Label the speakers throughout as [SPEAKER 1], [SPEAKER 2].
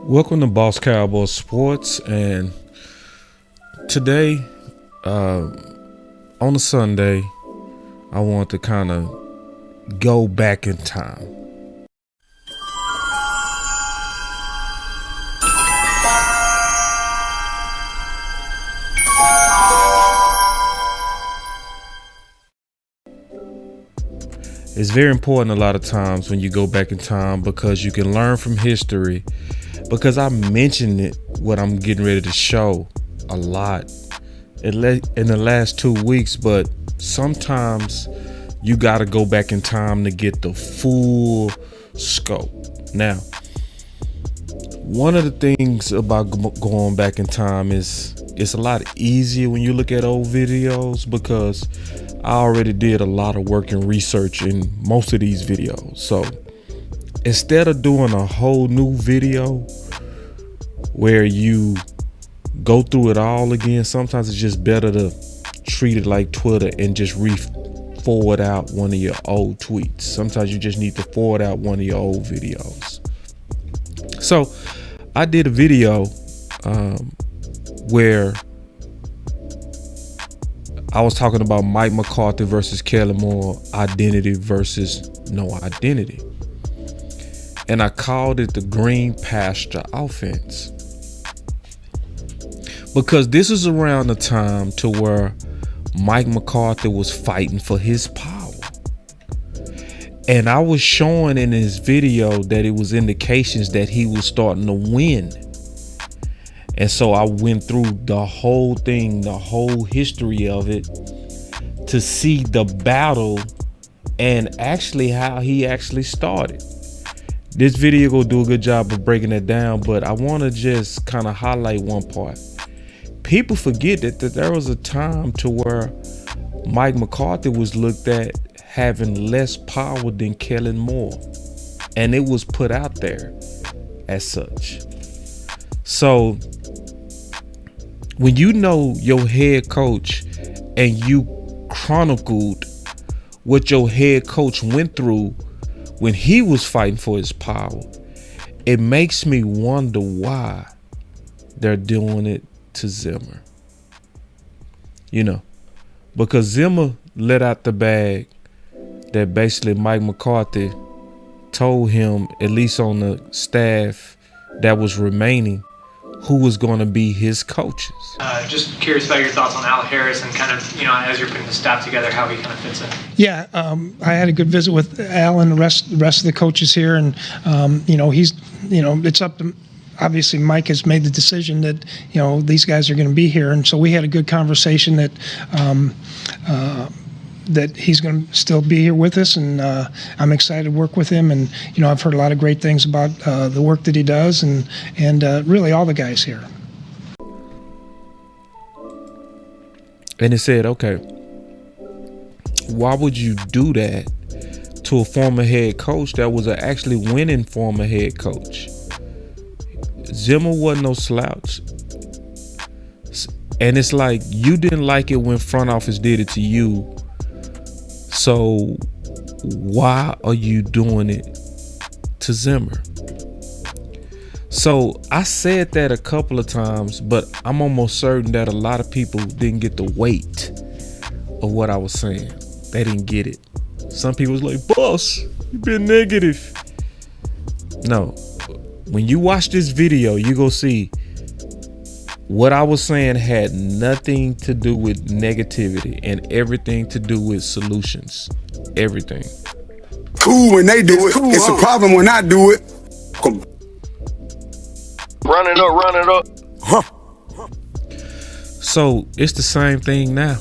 [SPEAKER 1] Welcome to Boss Cowboy Sports, and today, on a Sunday, I want to kind of go back in time. It's very important a lot of times when you go back in time because you can learn from history. Because I mentioned it, what I'm getting ready to show a lot in the last 2 weeks, but sometimes you got to go back in time to get the full scope. Now, one of the things about going back in time is it's a lot easier when you look at old videos because I already did a lot of work and research in most of these videos. So instead of doing a whole new video where you go through it all again, sometimes it's just better to treat it like Twitter and just forward out one of your old tweets. Sometimes you just need to forward out one of your old videos. So I did a video where I was talking about Mike McCarthy versus Kellen Moore, identity versus no identity. And I called it the green pasture offense. Because this is around the time to where Mike McCarthy was fighting for his power. And I was showing in his video that it was indications that he was starting to win. And so I went through the whole thing, the whole history of it, to see the battle and actually how he actually started. This video will do a good job of breaking it down, but I want to just kind of highlight one part. People forget that there was a time to where Mike McCarthy was looked at having less power than Kellen Moore, and it was put out there as such. So when you know your head coach and you chronicled what your head coach went through when he was fighting for his power, it makes me wonder why they're doing it to Zimmer. You know, because Zimmer let out the bag that basically Mike McCarthy told him, at least on the staff that was remaining, who was going to be his coaches.
[SPEAKER 2] Just curious about your thoughts on Al Harris and kind of, as you're putting the staff together, how he kind of fits in.
[SPEAKER 3] Yeah, I had a good visit with Al and the rest of the coaches here, and he's, it's up to. Obviously, Mike has made the decision that these guys are going to be here, and so we had a good conversation that that he's going to still be here with us, and I'm excited to work with him. And I've heard a lot of great things about the work that he does, and really all the guys here.
[SPEAKER 1] And he said, okay, why would you do that to a former head coach that was an actually winning former head coach? Zimmer wasn't no slouch. And it's like, you didn't like it when front office did it to you. So why are you doing it to Zimmer? So I said that a couple of times, but I'm almost certain that a lot of people didn't get the weight of what I was saying. They didn't get it. Some people was like, boss, you've been negative. No. When you watch this video, you go see what I was saying had nothing to do with negativity and everything to do with solutions. Everything.
[SPEAKER 4] Cool when they do it. It's a problem when I do it.
[SPEAKER 5] Run it up.
[SPEAKER 4] Huh.
[SPEAKER 1] So it's the same thing now.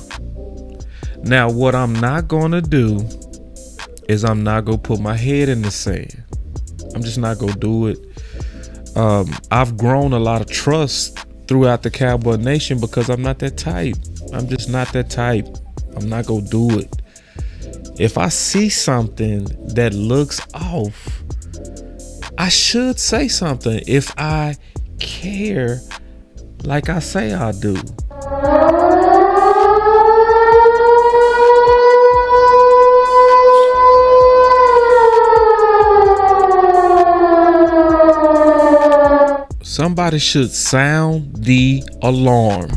[SPEAKER 1] Now, what I'm not going to do is I'm not going to put my head in the sand. I'm just not going to do it. I've grown a lot of trust throughout the Cowboy Nation because I'm not that type. I'm just not that type. I'm not going to do it. If I see something that looks off, I should say something if I care like I say I do. Somebody should sound the alarm.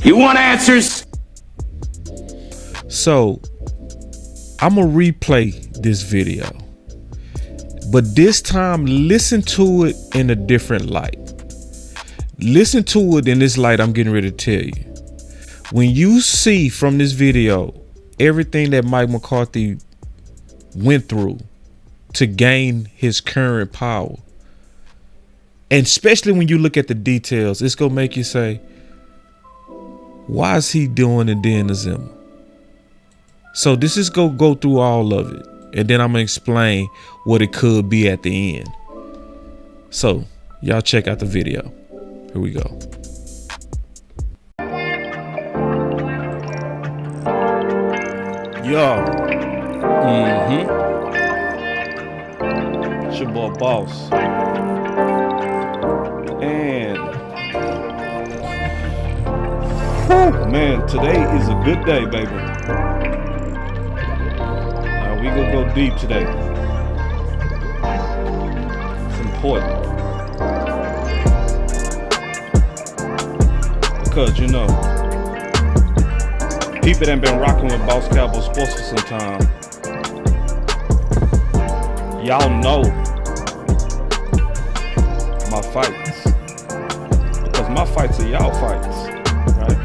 [SPEAKER 6] You want answers?
[SPEAKER 1] So I'm gonna replay this video, but this time listen to it in a different light. Listen to it in this light I'm getting ready to tell you. When you see from this video everything that Mike McCarthy went through to gain his current power, and especially when you look at the details, it's gonna make you say, why is he doing it then to Zimmer? So this is go through all of it, and then I'm gonna explain what it could be at the end. So y'all check out the video. Here we go. Yo. It's your boy Boss. And man, today is a good day, baby. We gonna go deep today. It's important. Because, you know, people that have been rocking with Boss Cowboy Sports for some time, y'all know my fights. Because my fights are y'all fights, right?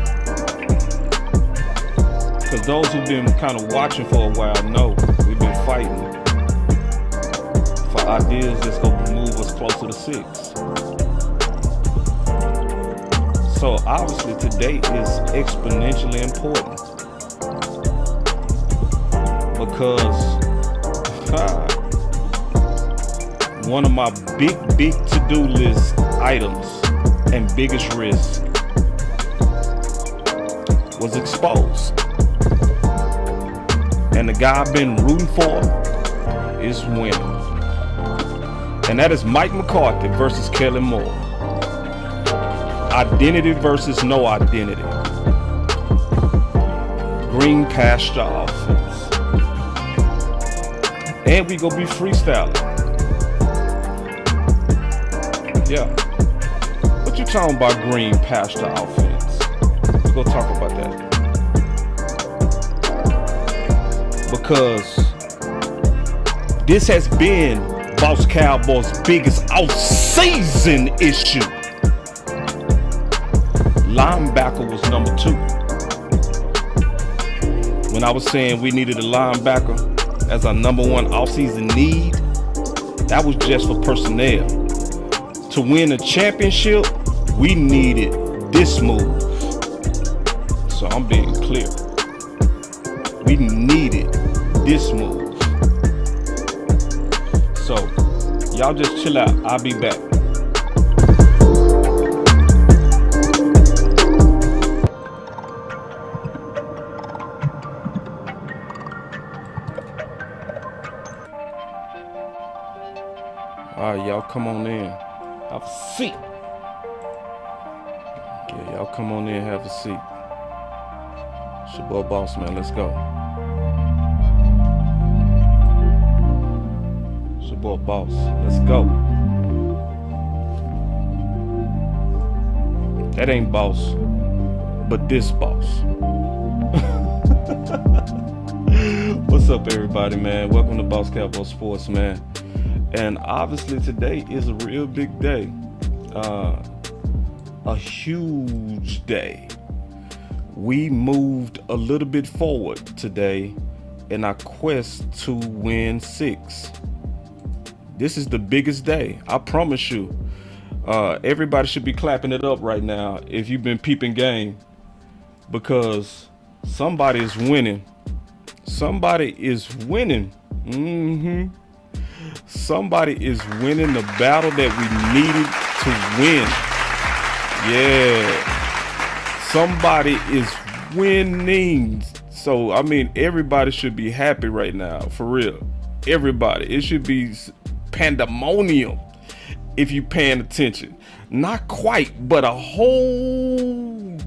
[SPEAKER 1] Because those who've been kind of watching for a while know we've been fighting for ideas that's going to move us closer to 6. So obviously today is exponentially important because one of my big to-do list items and biggest risk was exposed. And the guy I've been rooting for is winning. And that is Mike McCarthy versus Kellen Moore. Identity versus no identity. Green pasture offense. And we gonna be freestyling. Yeah. What you talking about, green pasture offense? We gonna talk about that. Because this has been Boss Cowboy's biggest off-season issue. Linebacker was number 2. When I was saying we needed a linebacker as our number 1 off-season need, that was just for personnel. To win a championship, we needed this move. So I'm being clear. We needed this move. So y'all just chill out. I'll be back. All right, y'all come on in. Have a seat. Yeah, y'all come on in, have a seat. It's your boy Boss, man. Let's go. It's your boy Boss. Let's go. That ain't Boss, but this Boss. What's up, everybody, man? Welcome to Boss Cowboy Sports, man. And obviously today is a real big day. A huge day. We moved a little bit forward today in our quest to win 6. This is the biggest day. I promise you. Everybody should be clapping it up right now if you've been peeping game, because somebody is winning. Somebody is winning. Somebody is winning the battle that we needed to win. Yeah. Somebody is winning. So, I mean, everybody should be happy right now, for real. Everybody. It should be pandemonium if you're paying attention. Not quite, but a whole...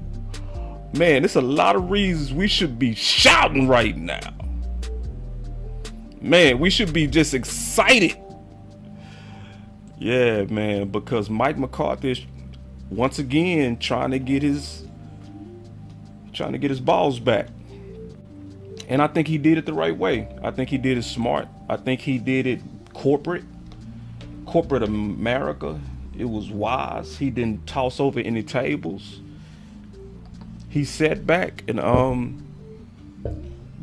[SPEAKER 1] Man, there's a lot of reasons we should be shouting right now. Man, we should be just excited. Yeah, man, because Mike McCarthy is once again trying to get his balls back. And I think he did it the right way. I think he did it smart. I think he did it corporate America. It was wise. He didn't toss over any tables. He sat back and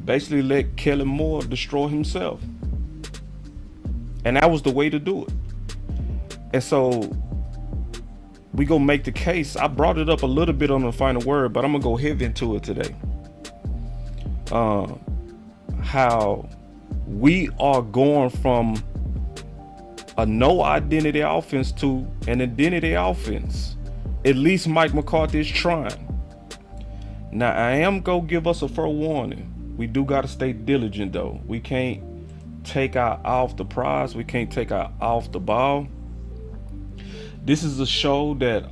[SPEAKER 1] basically let Kellen Moore destroy himself. And that was the way to do it. And so we gonna make the case. I brought it up a little bit on the final word, but I'm gonna go heavy into it today. How we are going from a no identity offense to an identity offense. At least Mike McCarthy is trying. Now I am gonna give us a fair warning. We do gotta stay diligent though. We can't take our eye off the prize. We can't take our eye off the ball. This is a show that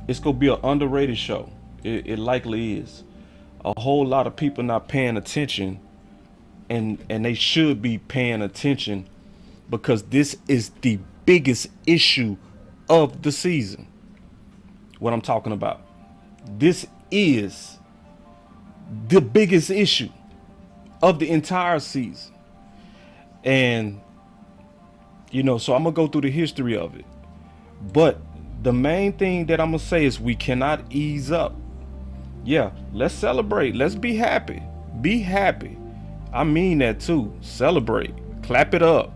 [SPEAKER 1] it's gonna be an underrated show. It likely is. A whole lot of people not paying attention, and they should be paying attention, because this is the biggest issue of the season. What I'm talking about. This is the biggest issue of the entire season. And so I'm gonna go through the history of it. But the main thing that I'm gonna say is we cannot ease up. Yeah, let's celebrate. Let's be happy. Be happy. I mean that too. Celebrate. Clap it up.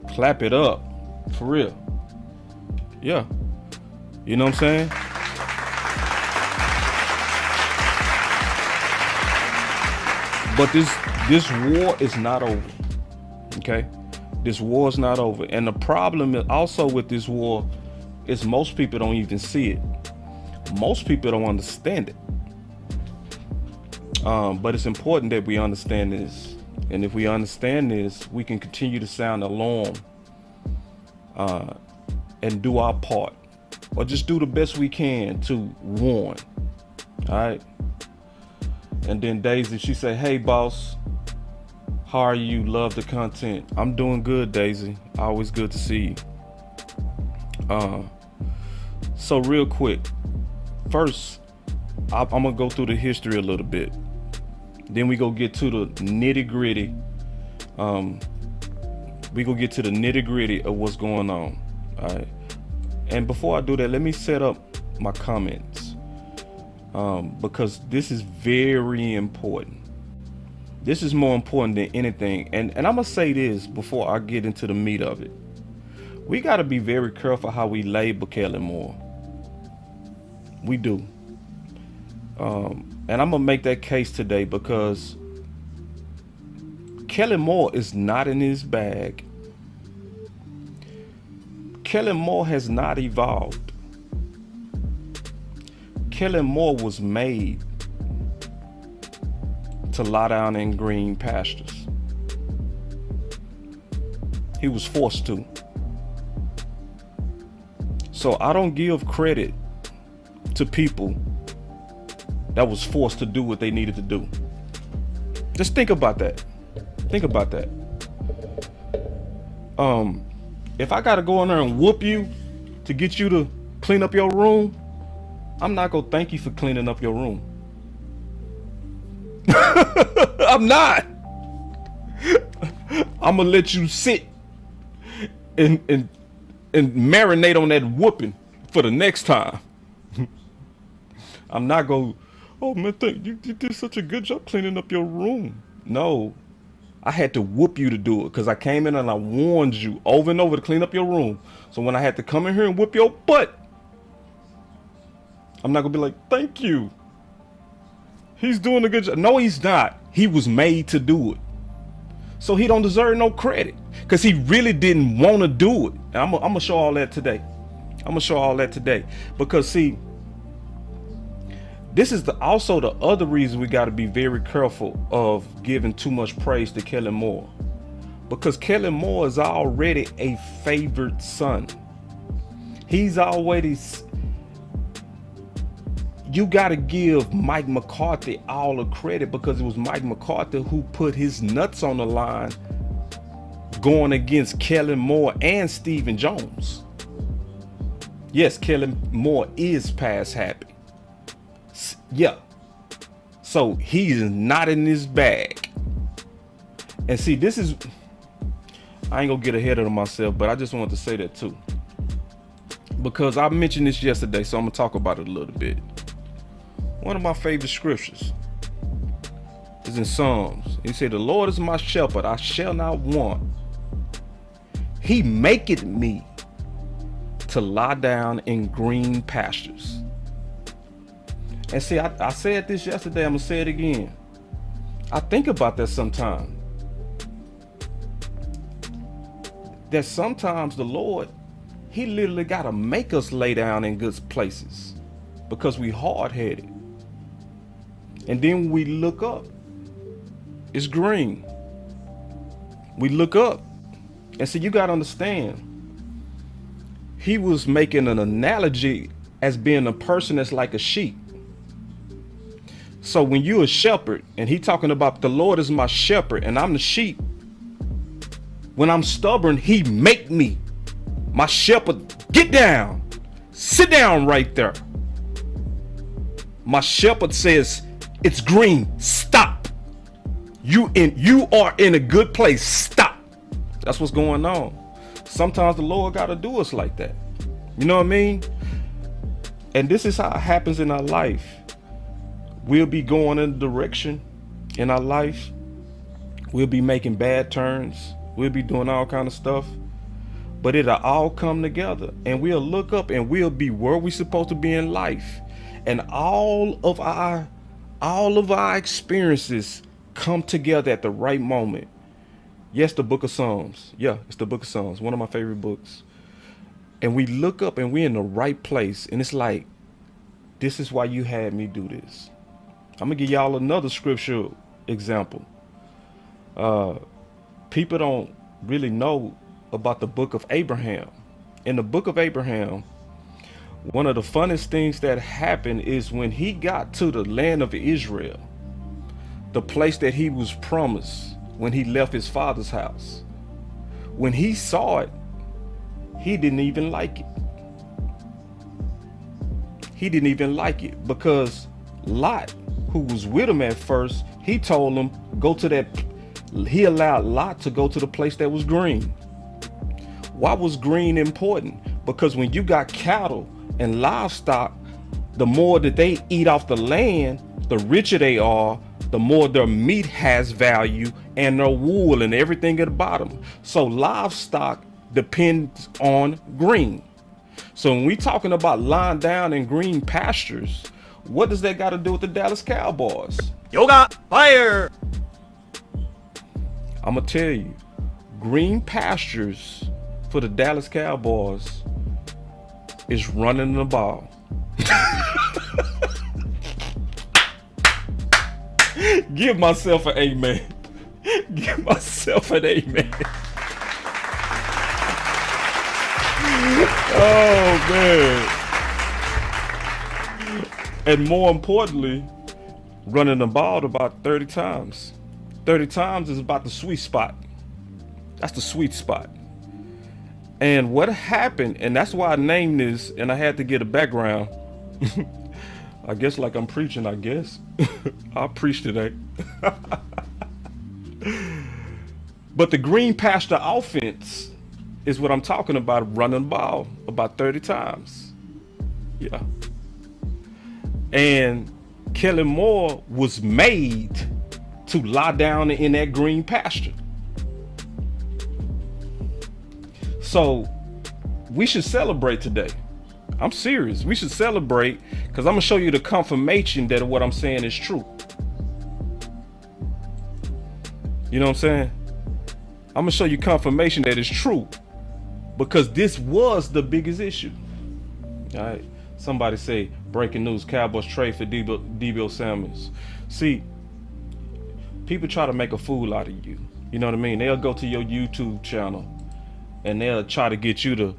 [SPEAKER 1] Clap it up. For real. Yeah. You know what I'm saying? But this war is not over. Okay? This war is not over. And the problem also with this war is most people don't even see it. Most people don't understand it. But it's important that we understand this. And if we understand this, we can continue to sound the alarm and do our part. Or just do the best we can to warn. All right? And then Daisy, she say, "Hey, boss. How are you? Love the content." I'm doing good, Daisy. Always good to see you. So real quick, first, I'm gonna go through the history a little bit. Then we go get to the nitty gritty. We go get to the nitty gritty of what's going on. All right. And before I do that, let me set up my comments. Because this is very important. This is more important than anything. And I'm going to say this before I get into the meat of it. We got to be very careful how we label Kellen Moore. We do. And I'm going to make that case today because Kellen Moore is not in his bag. Kellen Moore has not evolved. Kellen Moore was made to lie down in green pastures. He was forced to. So I don't give credit to people that was forced to do what they needed to do. Just think about that. Think about that. If I gotta go in there and whoop you to get you to clean up your room, I'm not gonna thank you for cleaning up your room. I'm not. I'm gonna let you sit and marinate on that whooping for the next time. I'm not gonna, "Oh man, thank you. You did such a good job cleaning up your room." No, I had to whoop you to do it because I came in and I warned you over and over to clean up your room. So when I had to come in here and whoop your butt, I'm not gonna be like, "Thank you. He's doing a good job." No, he's not. He was made to do it. So he don't deserve no credit because he really didn't want to do it. And I'm gonna show all that today. I'm gonna show all that today because see, this is also the other reason we got to be very careful of giving too much praise to Kellen Moore, because Kellen Moore is already a favored son. He's always, you got to give Mike McCarthy all the credit, because it was Mike McCarthy who put his nuts on the line going against Kellen Moore and Stephen Jones. Yes, Kellen Moore is pass happy. Yeah. So he's not in his bag. And see, this is, I ain't gonna get ahead of myself, but I just wanted to say that too, because I mentioned this yesterday, so I'm gonna talk about it a little bit. One of my favorite scriptures is in Psalms. He said, "The Lord is my shepherd, I shall not want. He maketh me to lie down in green pastures." And see, I said this yesterday, I'm gonna say it again. I think about that sometimes. That sometimes the Lord, he literally gotta make us lay down in good places because we hard-headed. And then when we look up, it's green. We look up, and see, you gotta understand, he was making an analogy as being a person that's like a sheep. So when you're a shepherd, and he talking about the Lord is my shepherd and I'm the sheep, when I'm stubborn, he make me, my shepherd, get down, sit down right there. My shepherd says, it's green, stop. You are in a good place, stop. That's what's going on. Sometimes the Lord got to do us like that. You know what I mean? And this is how it happens in our life. We'll be going in a direction in our life. We'll be making bad turns. We'll be doing all kind of stuff, but it'll all come together, and we'll look up and we'll be where we're supposed to be in life. And all of our experiences come together at the right moment. Yes, the book of Psalms. Yeah, it's the book of Psalms, one of my favorite books. And we look up and we're in the right place, and it's like, this is why you had me do this. I'm gonna give y'all another scripture example. People don't really know about the book of Abraham. In the book of Abraham, one of the funnest things that happened is when he got to the land of Israel, the place that he was promised when he left his father's house. When he saw it, he didn't even like it. He didn't even like it because Lot, who was with him at first, he told him, go to that. He allowed Lot to go to the place that was green. Why was green important? Because when you got cattle and livestock, the more that they eat off the land, the richer they are, the more their meat has value and their wool and everything at the bottom. So livestock depends on green. So when we talking about lying down in green pastures, what does that got to do with the Dallas Cowboys?
[SPEAKER 6] Yoga fire!
[SPEAKER 1] I'm going to tell you, green pastures for the Dallas Cowboys is running the ball. Give myself an amen. Give myself an amen. Oh, man. And more importantly, running the ball about 30 times. 30 times is about the sweet spot. That's the sweet spot. And what happened, and that's why I named this, and I had to get a background. I guess like I'm preaching, I guess. I'll preach today. But the green pasture offense is what I'm talking about, running the ball about 30 times. Yeah. And Kellen Moore was made to lie down in that green pasture. So we should celebrate today. I'm serious. We should celebrate because I'm gonna show you the confirmation that what I'm saying is true. You know what I'm saying? I'm gonna show you confirmation that it's true because this was the biggest issue. All right. Somebody say breaking news: Cowboys trade for Debo Samuels. See, people try to make a fool out of you. You know what I mean? They'll go to your YouTube channel and they'll try to get you to,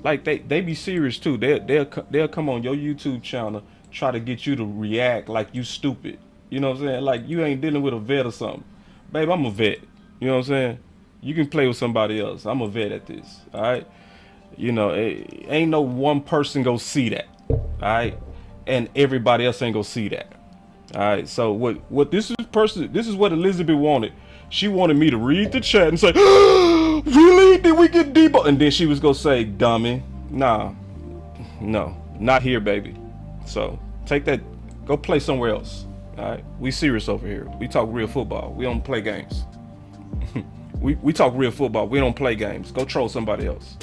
[SPEAKER 1] like, they be serious too. They'll come on your YouTube channel try to get you to react like you stupid. You know what I'm saying? Like you ain't dealing with a vet or something. Babe, I'm a vet. You know what I'm saying? You can play with somebody else. I'm a vet at this. All right. You know, ain't no one person go see that. All right. And everybody else ain't gonna see that. All right. So what this is what Elizabeth wanted. She wanted me to read the chat and say, really? Did we get Debo? And then she was gonna say, dummy. Nah, no, not here, baby. So take that, go play somewhere else. All right. We serious over here. We talk real football. We don't play games. we talk real football. We don't play games. Go troll somebody else.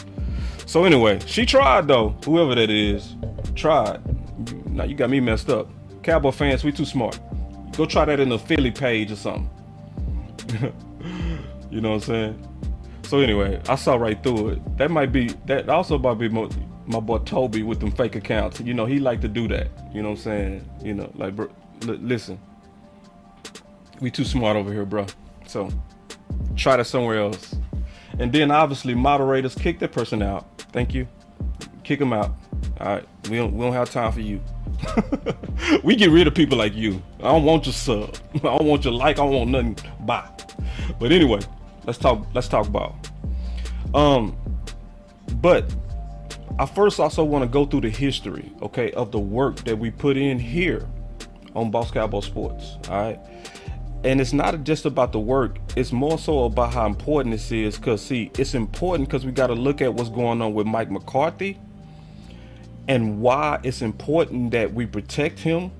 [SPEAKER 1] So anyway, she tried though. Whoever that is, tried. Now you got me messed up. Cowboy fans, we too smart. Go try that in the Philly page or something. You know what I'm saying? So anyway, I saw right through it. That also might be my boy Toby with them fake accounts. You know, he like to do that. You know what I'm saying? You know, like, bro, listen, we too smart over here, bro. So try that somewhere else. And then obviously moderators, kick that person out. Thank you. Kick them out. All right, we don't have time for you. We get rid of people like you. I don't want your sub. I don't want your like. I don't want nothing. Bye. But anyway, let's talk ball. But I first also want to go through the history, okay, of the work that we put in here on Boss Cowboy Sports. All right. And it's not just about the work, it's more so about how important this is. Because see, it's important because we got to look at what's going on with Mike McCarthy and why it's important that we protect him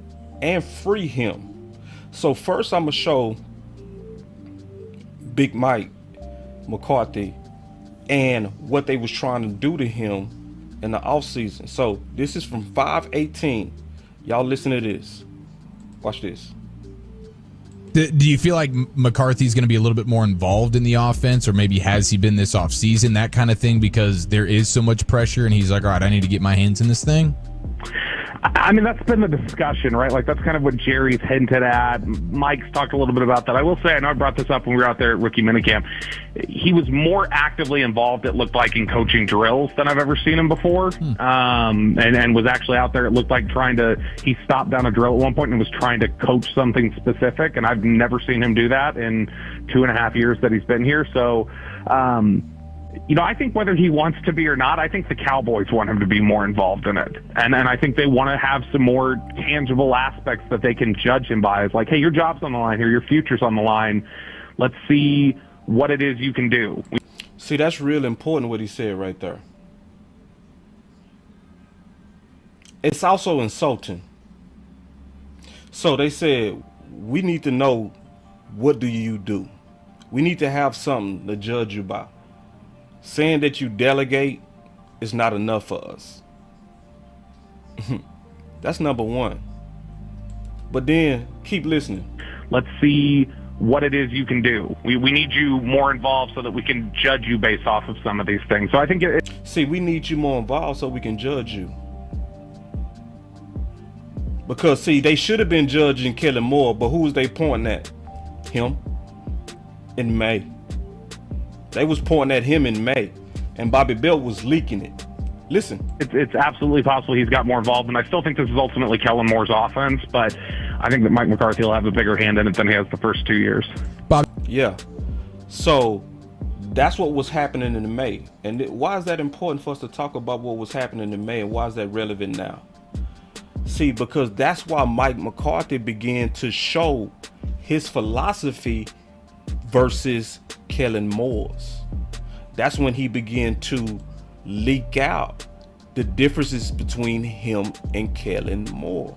[SPEAKER 1] and free him. So first I'm gonna show Big Mike McCarthy and what they was trying to do to him in the offseason. So this is from 5/18. Y'all listen to this. Watch this.
[SPEAKER 7] Do you feel like McCarthy's going to be a little bit more involved in the offense, or maybe has he been this offseason, that kind of thing, because there is so much pressure and he's like, all right, I need to get my hands in this thing?
[SPEAKER 8] I mean, that's been the discussion, right? Like, that's kind of what Jerry's hinted at. Mike's talked a little bit about that. I will say, I know I brought this up when we were out there at rookie minicamp. He was more actively involved, it looked like, in coaching drills than I've ever seen him before. And was actually out there, it looked like he stopped down a drill at one point and was trying to coach something specific. And I've never seen him do that in 2.5 years that he's been here. So, you know, I think whether he wants to be or not, I think the Cowboys want him to be more involved in it. And I think they want to have some more tangible aspects that they can judge him by. It's like, hey, your job's on the line here, your future's on the line. Let's see what it is you can do.
[SPEAKER 1] See, that's real important what he said right there. It's also insulting. So they said, we need to know, what do you do? We need to have something to judge you by. Saying that you delegate is not enough for us. That's number one. But then keep listening.
[SPEAKER 8] Let's see what it is you can do. We need you more involved so that we can judge you based off of some of these things. So I think
[SPEAKER 1] see, we need you more involved so we can judge you. Because see, they should have been judging Kellen Moore, but who was they pointing at? Him in May. They was pointing at him in May, and Bobby Belt was leaking it. Listen.
[SPEAKER 8] It's absolutely possible he's got more involved, and I still think this is ultimately Kellen Moore's offense, but I think that Mike McCarthy will have a bigger hand in it than he has the first 2 years.
[SPEAKER 1] Yeah. So that's what was happening in May. And why is that important for us to talk about what was happening in May, and why is that relevant now? See, because that's why Mike McCarthy began to show his philosophy versus Kellen Moore's. That's when he began to leak out the differences between him and Kellen Moore.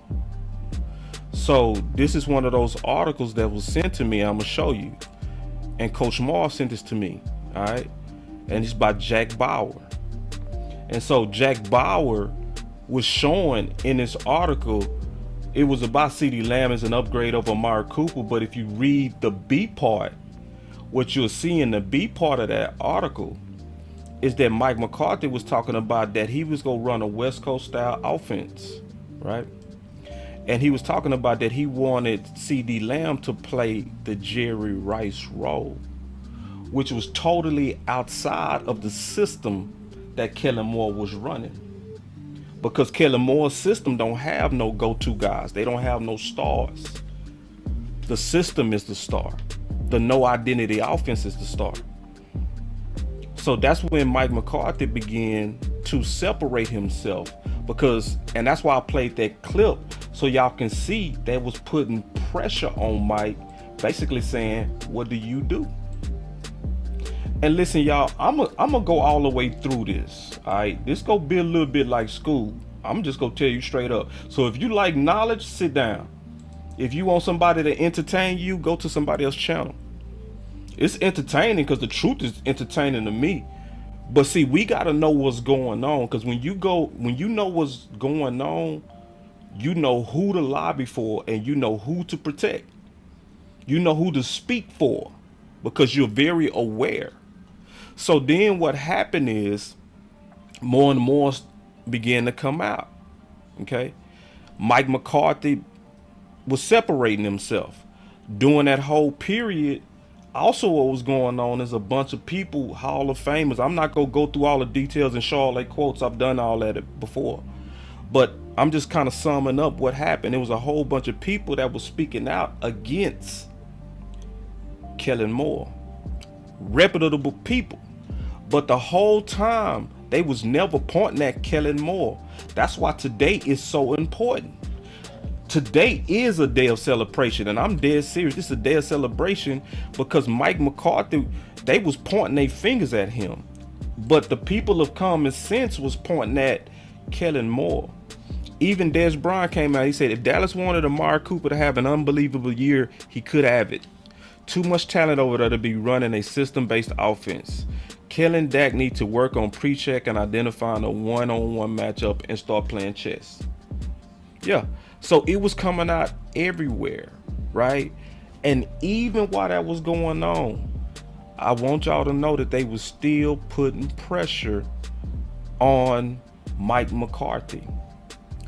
[SPEAKER 1] So this is one of those articles that was sent to me. I'm gonna show you. And Coach Moore sent this to me. All right. And it's by Jack Bauer. And so Jack Bauer was showing in this article, it was about CeeDee Lamb as an upgrade over Amari Cooper. But if you read the B part, what you'll see in the B part of that article is that Mike McCarthy was talking about that he was going to run a West Coast style offense, right? And he was talking about that he wanted CeeDee Lamb to play the Jerry Rice role, which was totally outside of the system that Kellen Moore was running. because Kellen Moore's system don't have no go-to guys. They don't have no stars. The system is the star. The no identity offense is the star. So that's when Mike McCarthy began to separate himself, and that's why I played that clip so y'all can see that was putting pressure on Mike, basically saying, what do you do? And listen, y'all, I'm gonna go all the way through this. All right, this gonna be a little bit like school. I'm just gonna tell you straight up. So if you like knowledge, sit down. If you want somebody to entertain you, go to somebody else's channel. It's entertaining because the truth is entertaining to me. But see, we gotta know what's going on, because when you know what's going on, you know who to lobby for and you know who to protect. You know who to speak for because you're very aware. So then what happened is more and more began to come out. Okay, Mike McCarthy was separating himself during that whole period. Also, what was going on is a bunch of people, Hall of Famers. I'm not gonna go through all the details and show all their quotes. I've done all that before, but I'm just kind of summing up what happened. It was a whole bunch of people that was speaking out against Kellen Moore, reputable people, but the whole time they was never pointing at Kellen Moore. That's why today is so important. Today is a day of celebration, and I'm dead serious. This is a day of celebration because Mike McCarthy, they was pointing their fingers at him, but the people of common sense was pointing at Kellen Moore. Even Des Bryant came out. He said if Dallas wanted Amari Cooper to have an unbelievable year, he could have it. Too much talent over there to be running a system-based offense. Kellen Dak need to work on pre-check and identifying a one-on-one matchup and start playing chess. Yeah. So it was coming out everywhere, right? And even while that was going on, I want y'all to know that they was still putting pressure on Mike McCarthy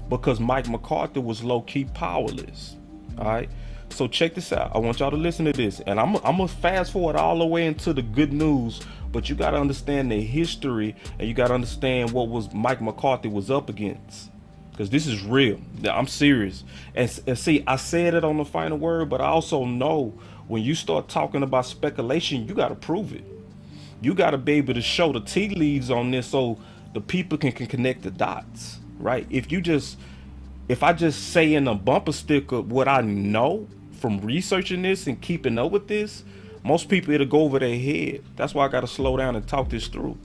[SPEAKER 1] because Mike McCarthy was low-key powerless, all right? So check this out. I want y'all to listen to this, and I'm gonna fast forward all the way into the good news, but you got to understand the history, and you got to understand what was Mike McCarthy was up against. Because this is real. I'm serious. And see, I said it on the final word, but I also know when you start talking about speculation, you got to prove it. You got to be able to show the tea leaves on this so the people can connect the dots, right? If I just say in a bumper sticker what I know from researching this and keeping up with this, most people, it'll go over their head. That's why I got to slow down and talk this through.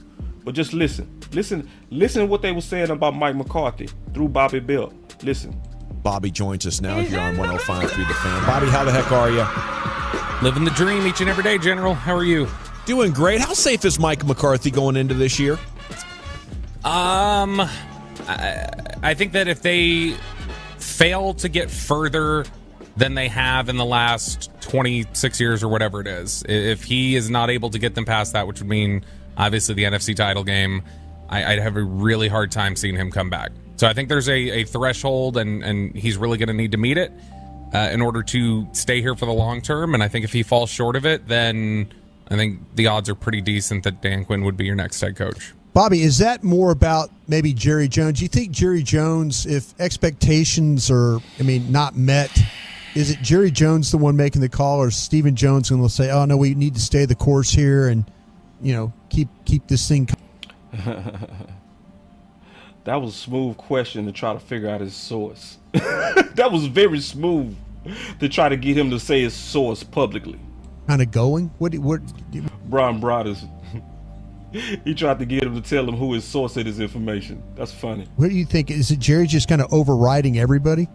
[SPEAKER 1] But just listen to what they were saying about Mike McCarthy through Bobby Bell. Listen.
[SPEAKER 9] Bobby joins us now here on 105.3 The Fan. Bobby, how the heck are you?
[SPEAKER 10] Living the dream each and every day, General. How are you?
[SPEAKER 9] Doing great. How safe is Mike McCarthy going into this year?
[SPEAKER 10] I think that if they fail to get further than they have in the last 26 years or whatever it is, if he is not able to get them past that, which would mean obviously the NFC title game, I'd have a really hard time seeing him come back. So I think there's a threshold, and he's really going to need to meet it in order to stay here for the long term. And I think if he falls short of it, then I think the odds are pretty decent that Dan Quinn would be your next head coach.
[SPEAKER 11] Bobby, is that more about maybe Jerry Jones? Do you think Jerry Jones, if expectations are, not met, is it Jerry Jones the one making the call, or Stephen Jones going to say, oh, no, we need to stay the course here and, keep this thing
[SPEAKER 1] That was a smooth question to try to figure out his source. That was very smooth to try to get him to say his source publicly.
[SPEAKER 11] kind of going? What
[SPEAKER 1] Brian Brothers. He tried to get him to tell him who his source of his information. That's funny.
[SPEAKER 11] What do you think? Is it Jerry just kind of overriding everybody?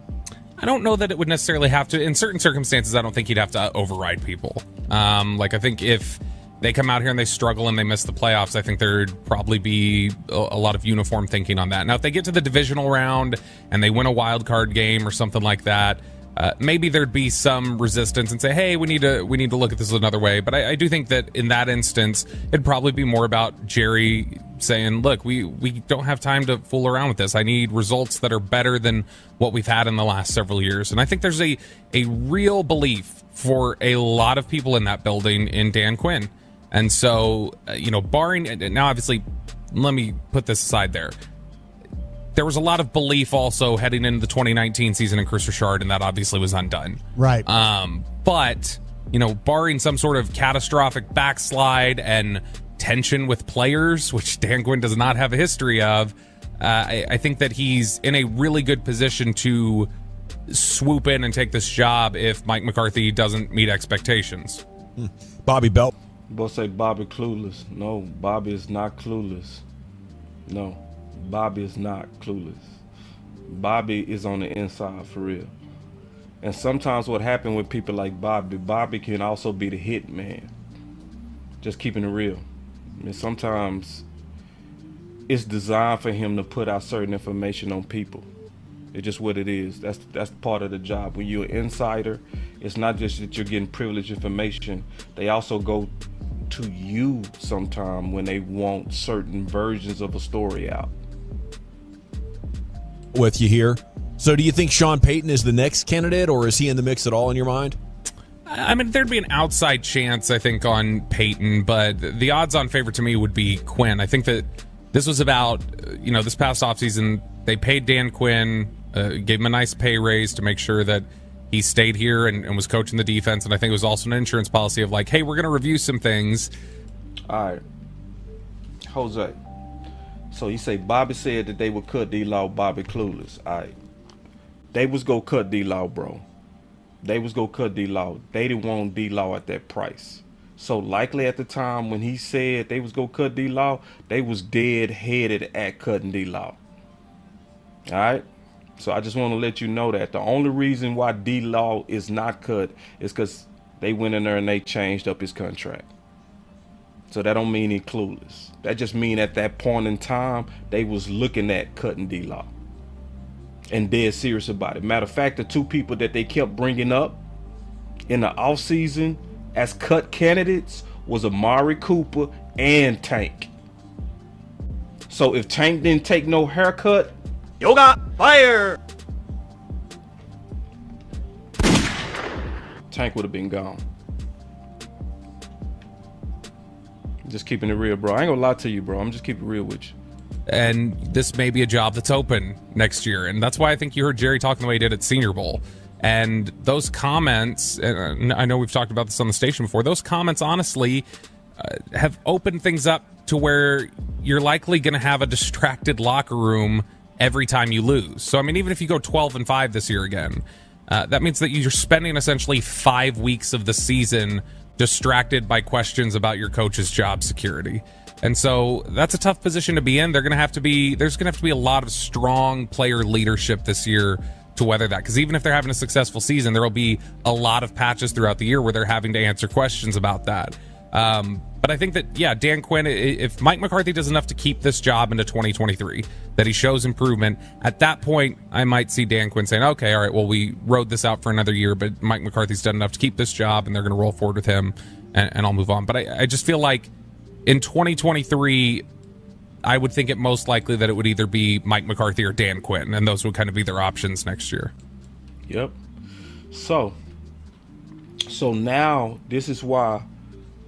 [SPEAKER 10] I don't know that it would necessarily have to. In certain circumstances, I don't think he'd have to override people. I think if they come out here and they struggle and they miss the playoffs, I think there'd probably be a lot of uniform thinking on that. Now, if they get to the divisional round and they win a wild card game or something like that, maybe there'd be some resistance and say, hey, we need to look at this another way. But I do think that in that instance, it'd probably be more about Jerry saying, look, we don't have time to fool around with this. I need results that are better than what we've had in the last several years. And I think there's a real belief for a lot of people in that building in Dan Quinn. And so, barring, now obviously, let me put this aside there. there was a lot of belief also heading into the 2019 season in Chris Richard, and that obviously was undone.
[SPEAKER 11] Right.
[SPEAKER 10] But, barring some sort of catastrophic backslide and tension with players, which Dan Quinn does not have a history of, I think that he's in a really good position to swoop in and take this job if Mike McCarthy doesn't meet expectations.
[SPEAKER 9] Bobby Belt.
[SPEAKER 1] Both say Bobby clueless. No, Bobby is not clueless. No, Bobby is not clueless. Bobby is on the inside for real. And sometimes what happens with people like Bobby can also be the hit man. Just keeping it real. And sometimes it's designed for him to put out certain information on people. It's just what it is. That's part of the job. When you're an insider, it's not just that you're getting privileged information. They also go to you sometime when they want certain versions of a story out.
[SPEAKER 9] With you here. So do you think Sean Payton is the next candidate, or is he in the mix at all in your mind?
[SPEAKER 10] I mean, there'd be an outside chance, I think, on Payton, but the odds-on favorite to me would be Quinn. I think that this was about, this past offseason, they paid Dan Quinn, gave him a nice pay raise to make sure that he stayed here and was coaching the defense. And I think it was also an insurance policy of like, hey, we're going to review some things.
[SPEAKER 1] All right. Jose. So you say Bobby said that they would cut D-Law, Bobby clueless. All right. They was go cut D-Law, bro. They was go cut D-Law. They didn't want D-Law at that price. So likely at the time when he said they was go cut D-Law, they was dead headed at cutting D-Law. All right. So I just want to let you know that the only reason why D-Law is not cut is because they went in there and they changed up his contract. So that don't mean he clueless. That just mean at that point in time, they was looking at cutting D-Law and dead serious about it. Matter of fact, the two people that they kept bringing up in the offseason as cut candidates was Amari Cooper and Tank. So if Tank didn't take no haircut,
[SPEAKER 6] Yoga fire.
[SPEAKER 1] Tank would have been gone. Just keeping it real, bro. I ain't gonna lie to you, bro. I'm just keeping it real with you.
[SPEAKER 10] And this may be a job that's open next year. And that's why I think you heard Jerry talking the way he did at Senior Bowl. And those comments, and I know we've talked about this on the station before, those comments honestly have opened things up to where you're likely going to have a distracted locker room every time you lose. So, I mean, even if you go 12-5 this year again, that means that you're spending essentially 5 weeks of the season distracted by questions about your coach's job security. And so that's a tough position to be in. There's going to have to be a lot of strong player leadership this year to weather that. Because even if they're having a successful season, there will be a lot of patches throughout the year where they're having to answer questions about that. But I think that, yeah, Dan Quinn, if Mike McCarthy does enough to keep this job into 2023, that he shows improvement, at that point, I might see Dan Quinn saying, okay, all right, well, we rode this out for another year, but Mike McCarthy's done enough to keep this job, and they're going to roll forward with him, and I'll move on. But I just feel like in 2023, I would think it most likely that it would either be Mike McCarthy or Dan Quinn, and those would kind of be their options next year.
[SPEAKER 1] Yep. So now this is why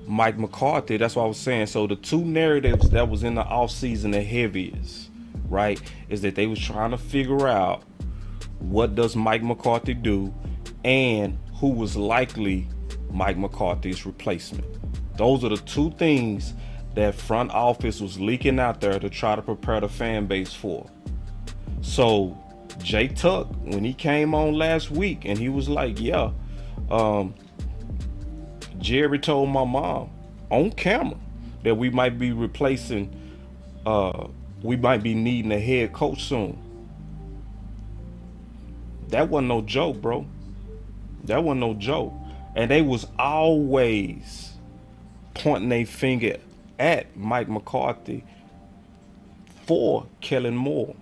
[SPEAKER 1] Mike McCarthy, that's what I was saying. So the two narratives that was in the offseason the heaviest, right, is that they was trying to figure out what does Mike McCarthy do and who was likely Mike McCarthy's replacement. Those are the two things that front office was leaking out there to try to prepare the fan base for. So Jay Tuck, when he came on last week and he was like, yeah, Jerry told my mom on camera that we might be replacing, we might be needing a head coach soon. That wasn't no joke, bro. That wasn't no joke. And they was always pointing their finger at Mike McCarthy for Kellen Moore.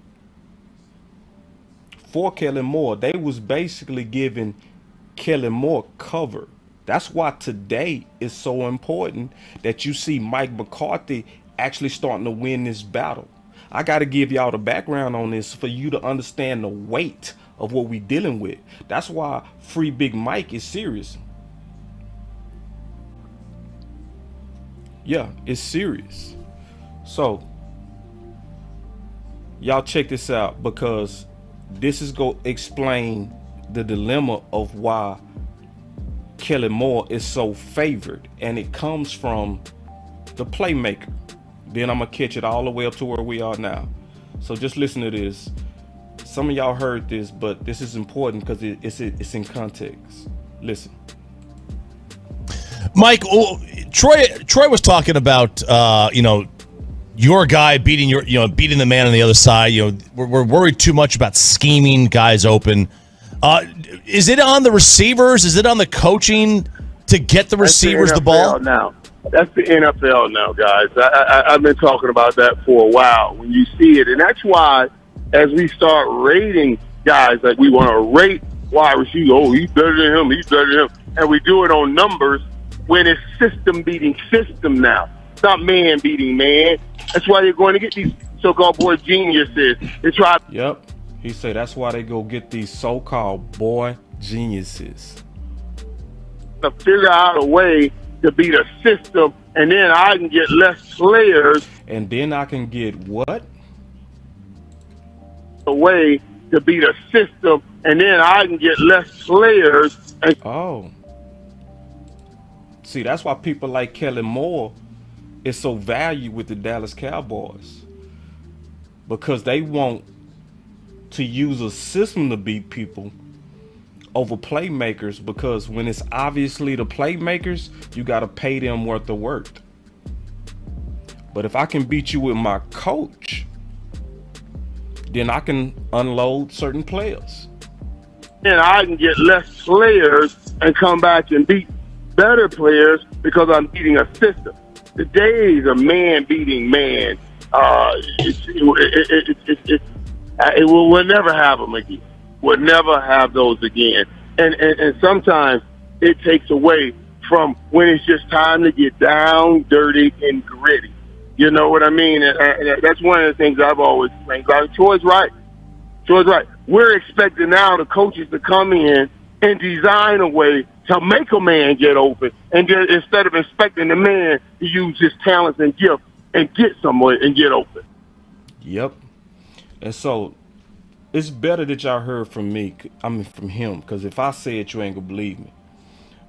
[SPEAKER 1] For Kellen Moore. They was basically giving Kellen Moore cover. That's why today is so important that you see Mike McCarthy actually starting to win this battle. I got to give y'all the background on this for you to understand the weight of what we dealing with. That's why Free Big Mike is serious. Yeah, it's serious. So Y'all check this out, because this is going to explain the dilemma of why Kellen Moore is so favored, and it comes from the playmaker. Then I'm going to catch it all the way up to where we are now. So just listen to this. Some of y'all heard this, but this is important because it's in context. Listen.
[SPEAKER 6] Mike, Troy was talking about your guy beating beating the man on the other side. We're worried too much about scheming guys open. Is it on the receivers? Is it on the coaching to get the receivers the ball?
[SPEAKER 5] Now. That's the NFL now, guys. I've been talking about that for a while. When you see it, and that's why as we start rating guys, like we want to rate wide receiver, oh, he's better than him, he's better than him, and we do it on numbers when it's system beating system now. It's not man beating man. That's why you're going to get these so-called boy geniuses. They try.
[SPEAKER 1] Yep. He said that's why they go get these so-called boy geniuses.
[SPEAKER 5] To figure out a way to beat a system, and then I can get less players.
[SPEAKER 1] And then I can get what?
[SPEAKER 5] A way to beat a system, and then I can get less players.
[SPEAKER 1] Oh. See, that's why people like Kellen Moore is so valued with the Dallas Cowboys. Because they want to use a system to beat people over playmakers, because when it's obviously the playmakers, you got to pay them worth the work. But if I can beat you with my coach, then I can unload certain players.
[SPEAKER 5] And I can get less players and come back and beat better players because I'm beating a system. The days of man beating man, we'll never have them again. We'll never have those again. And sometimes it takes away from when it's just time to get down, dirty, and gritty. You know what I mean? And that's one of the things I've always claimed. Troy's right. We're expecting now the coaches to come in and design a way to make a man get open, and instead of expecting the man to use his talents and gift and get somewhere and get open.
[SPEAKER 1] Yep. And so it's better that y'all heard from me, from him, because if I say it, you ain't gonna believe me.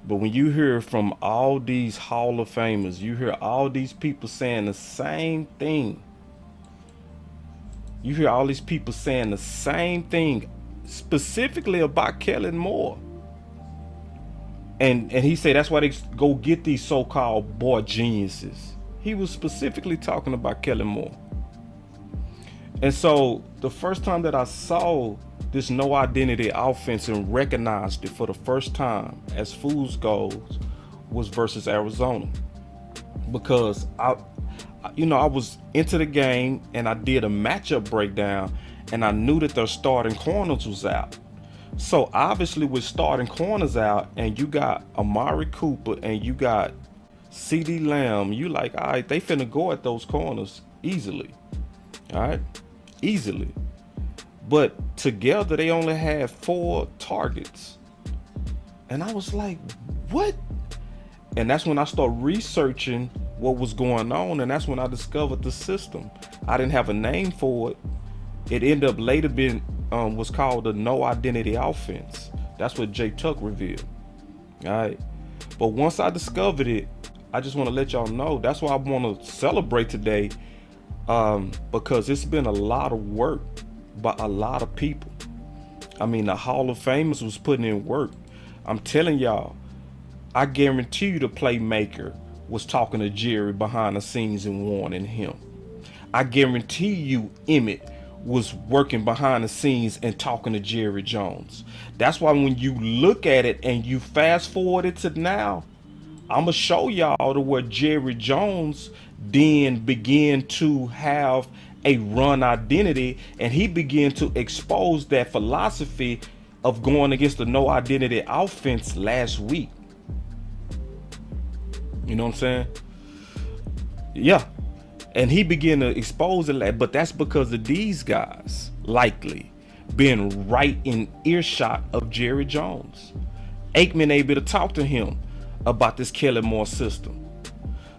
[SPEAKER 1] But when you hear from all these Hall of Famers, you hear all these people saying the same thing. You hear all these people saying the same thing, specifically about Kellen Moore. And he said that's why they go get these so-called boy geniuses. He was specifically talking about Kellen Moore. And so the first time that I saw this no identity offense and recognized it for the first time as Fool's goals was versus Arizona. Because I was into the game and I did a matchup breakdown and I knew that their starting corners was out. So obviously with starting corners out and you got Amari Cooper and you got CeeDee Lamb, you like, all right, they finna go at those corners easily. All right, easily. But together they only had 4 targets. And I was like, what? And that's when I started researching what was going on, and that's when I discovered the system. I didn't have a name for it. It ended up later being was called the no identity offense. That's what Jay Tuck revealed. All right. But once I discovered it, I just want to let y'all know that's why I want to celebrate today, because it's been a lot of work by a lot of people. I mean, the Hall of Famers was putting in work. I'm telling y'all, I guarantee you the playmaker was talking to Jerry behind the scenes and warning him. I guarantee you Emmett was working behind the scenes and talking to Jerry Jones. That's why when you look at it and you fast forward it to now, I'm gonna show y'all to where Jerry Jones then began to have a run identity, and he began to expose that philosophy of going against the no identity offense last week. You know what I'm saying? Yeah. And he began to expose it, but that's because of these guys likely being right in earshot of Jerry Jones. Aikman able to talk to him about this Kellen Moore system.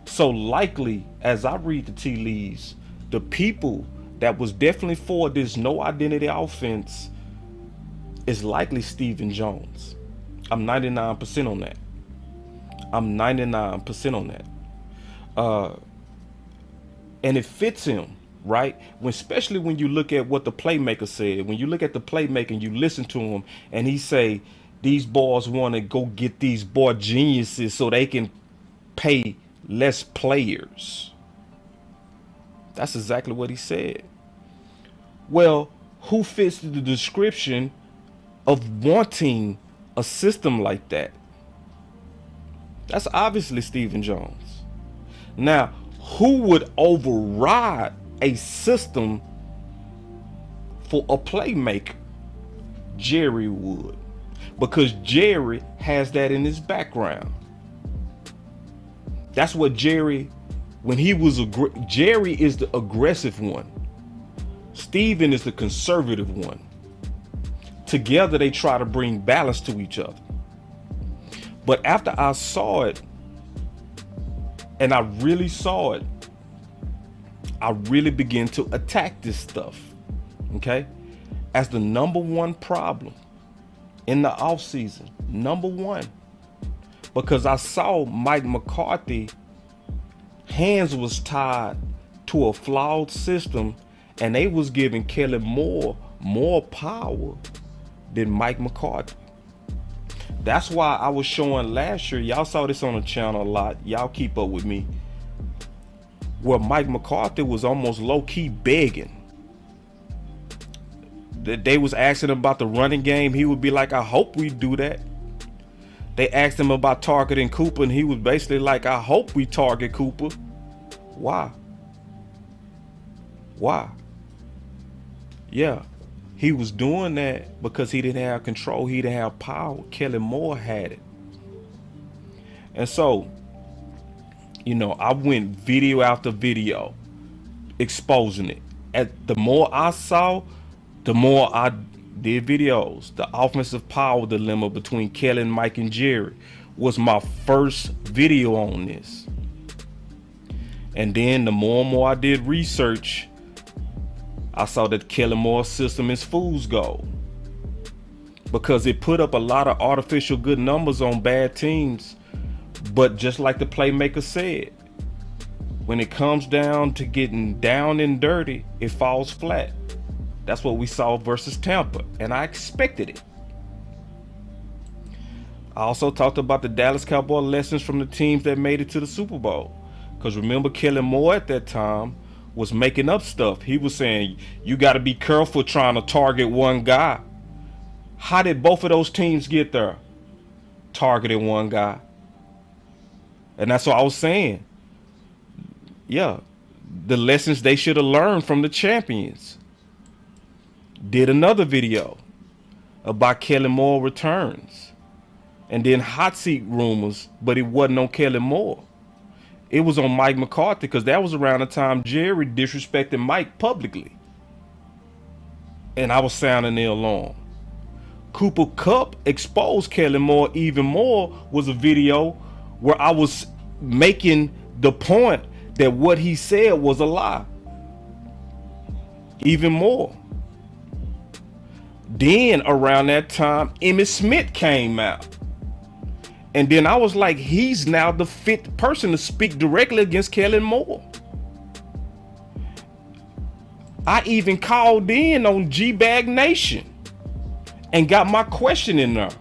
[SPEAKER 1] So likely, as I read the tea leaves, the people that was definitely for this no identity offense is likely Stephen Jones. I'm 99% on that. I'm 99% on that. And it fits him, right? Especially when you look at what the playmaker said. When you look at the playmaker and you listen to him and he say, these boys want to go get these boy geniuses so they can pay less players. That's exactly what he said. Well, who fits the description of wanting a system like that? That's obviously Stephen Jones. Now, who would override a system for a playmaker? Jerry would, because Jerry has that in his background. That's what Jerry, when he was Jerry is the aggressive one. Stephen is the conservative one. Together they try to bring balance to each other. But after I saw it, and I really saw it, I really began to attack this stuff, okay? As the number one problem in the offseason, number one. Because I saw Mike McCarthy, hands was tied to a flawed system, and they was giving Kellen more power than Mike McCarthy. That's why I was showing last year, y'all saw this on the channel a lot, y'all keep up with me, where Mike McCarthy was almost low-key begging. They was asking him about the running game, he would be like, I hope we do that. They asked him about targeting Cooper, and he was basically like, I hope we target Cooper. Why? Yeah, he was doing that because he didn't have control, he didn't have power. Kellen Moore had it. And so, you know, I went video after video exposing it. The more I saw, the more I did videos. The offensive power dilemma between Kellen, Mike, and Jerry was my first video on this. And then the more and more I did research, I saw that Kellen Moore's system is fool's gold, because it put up a lot of artificial good numbers on bad teams. But just like the playmaker said, when it comes down to getting down and dirty, it falls flat. That's what we saw versus Tampa, and I expected it. I also talked about the Dallas Cowboys lessons from the teams that made it to the Super Bowl. Because remember, Kellen Moore at that time was making up stuff. He was saying, you got to be careful trying to target one guy. How did both of those teams get there? Targeting one guy. And that's what I was saying. Yeah, the lessons they should have learned from the champions. Did another video about Kellen Moore returns, and then hot seat rumors, but it wasn't on Kellen Moore. It was on Mike McCarthy, because that was around the time Jerry disrespected Mike publicly. And I was sounding the alarm. Cooper Kupp exposed Kellen Moore even more was a video where I was making the point that what he said was a lie. Even more. Then around that time, Emmitt Smith came out. And then I was like, he's now the fit person to speak directly against Kellen Moore. I even called in on G-Bag Nation and got my question in there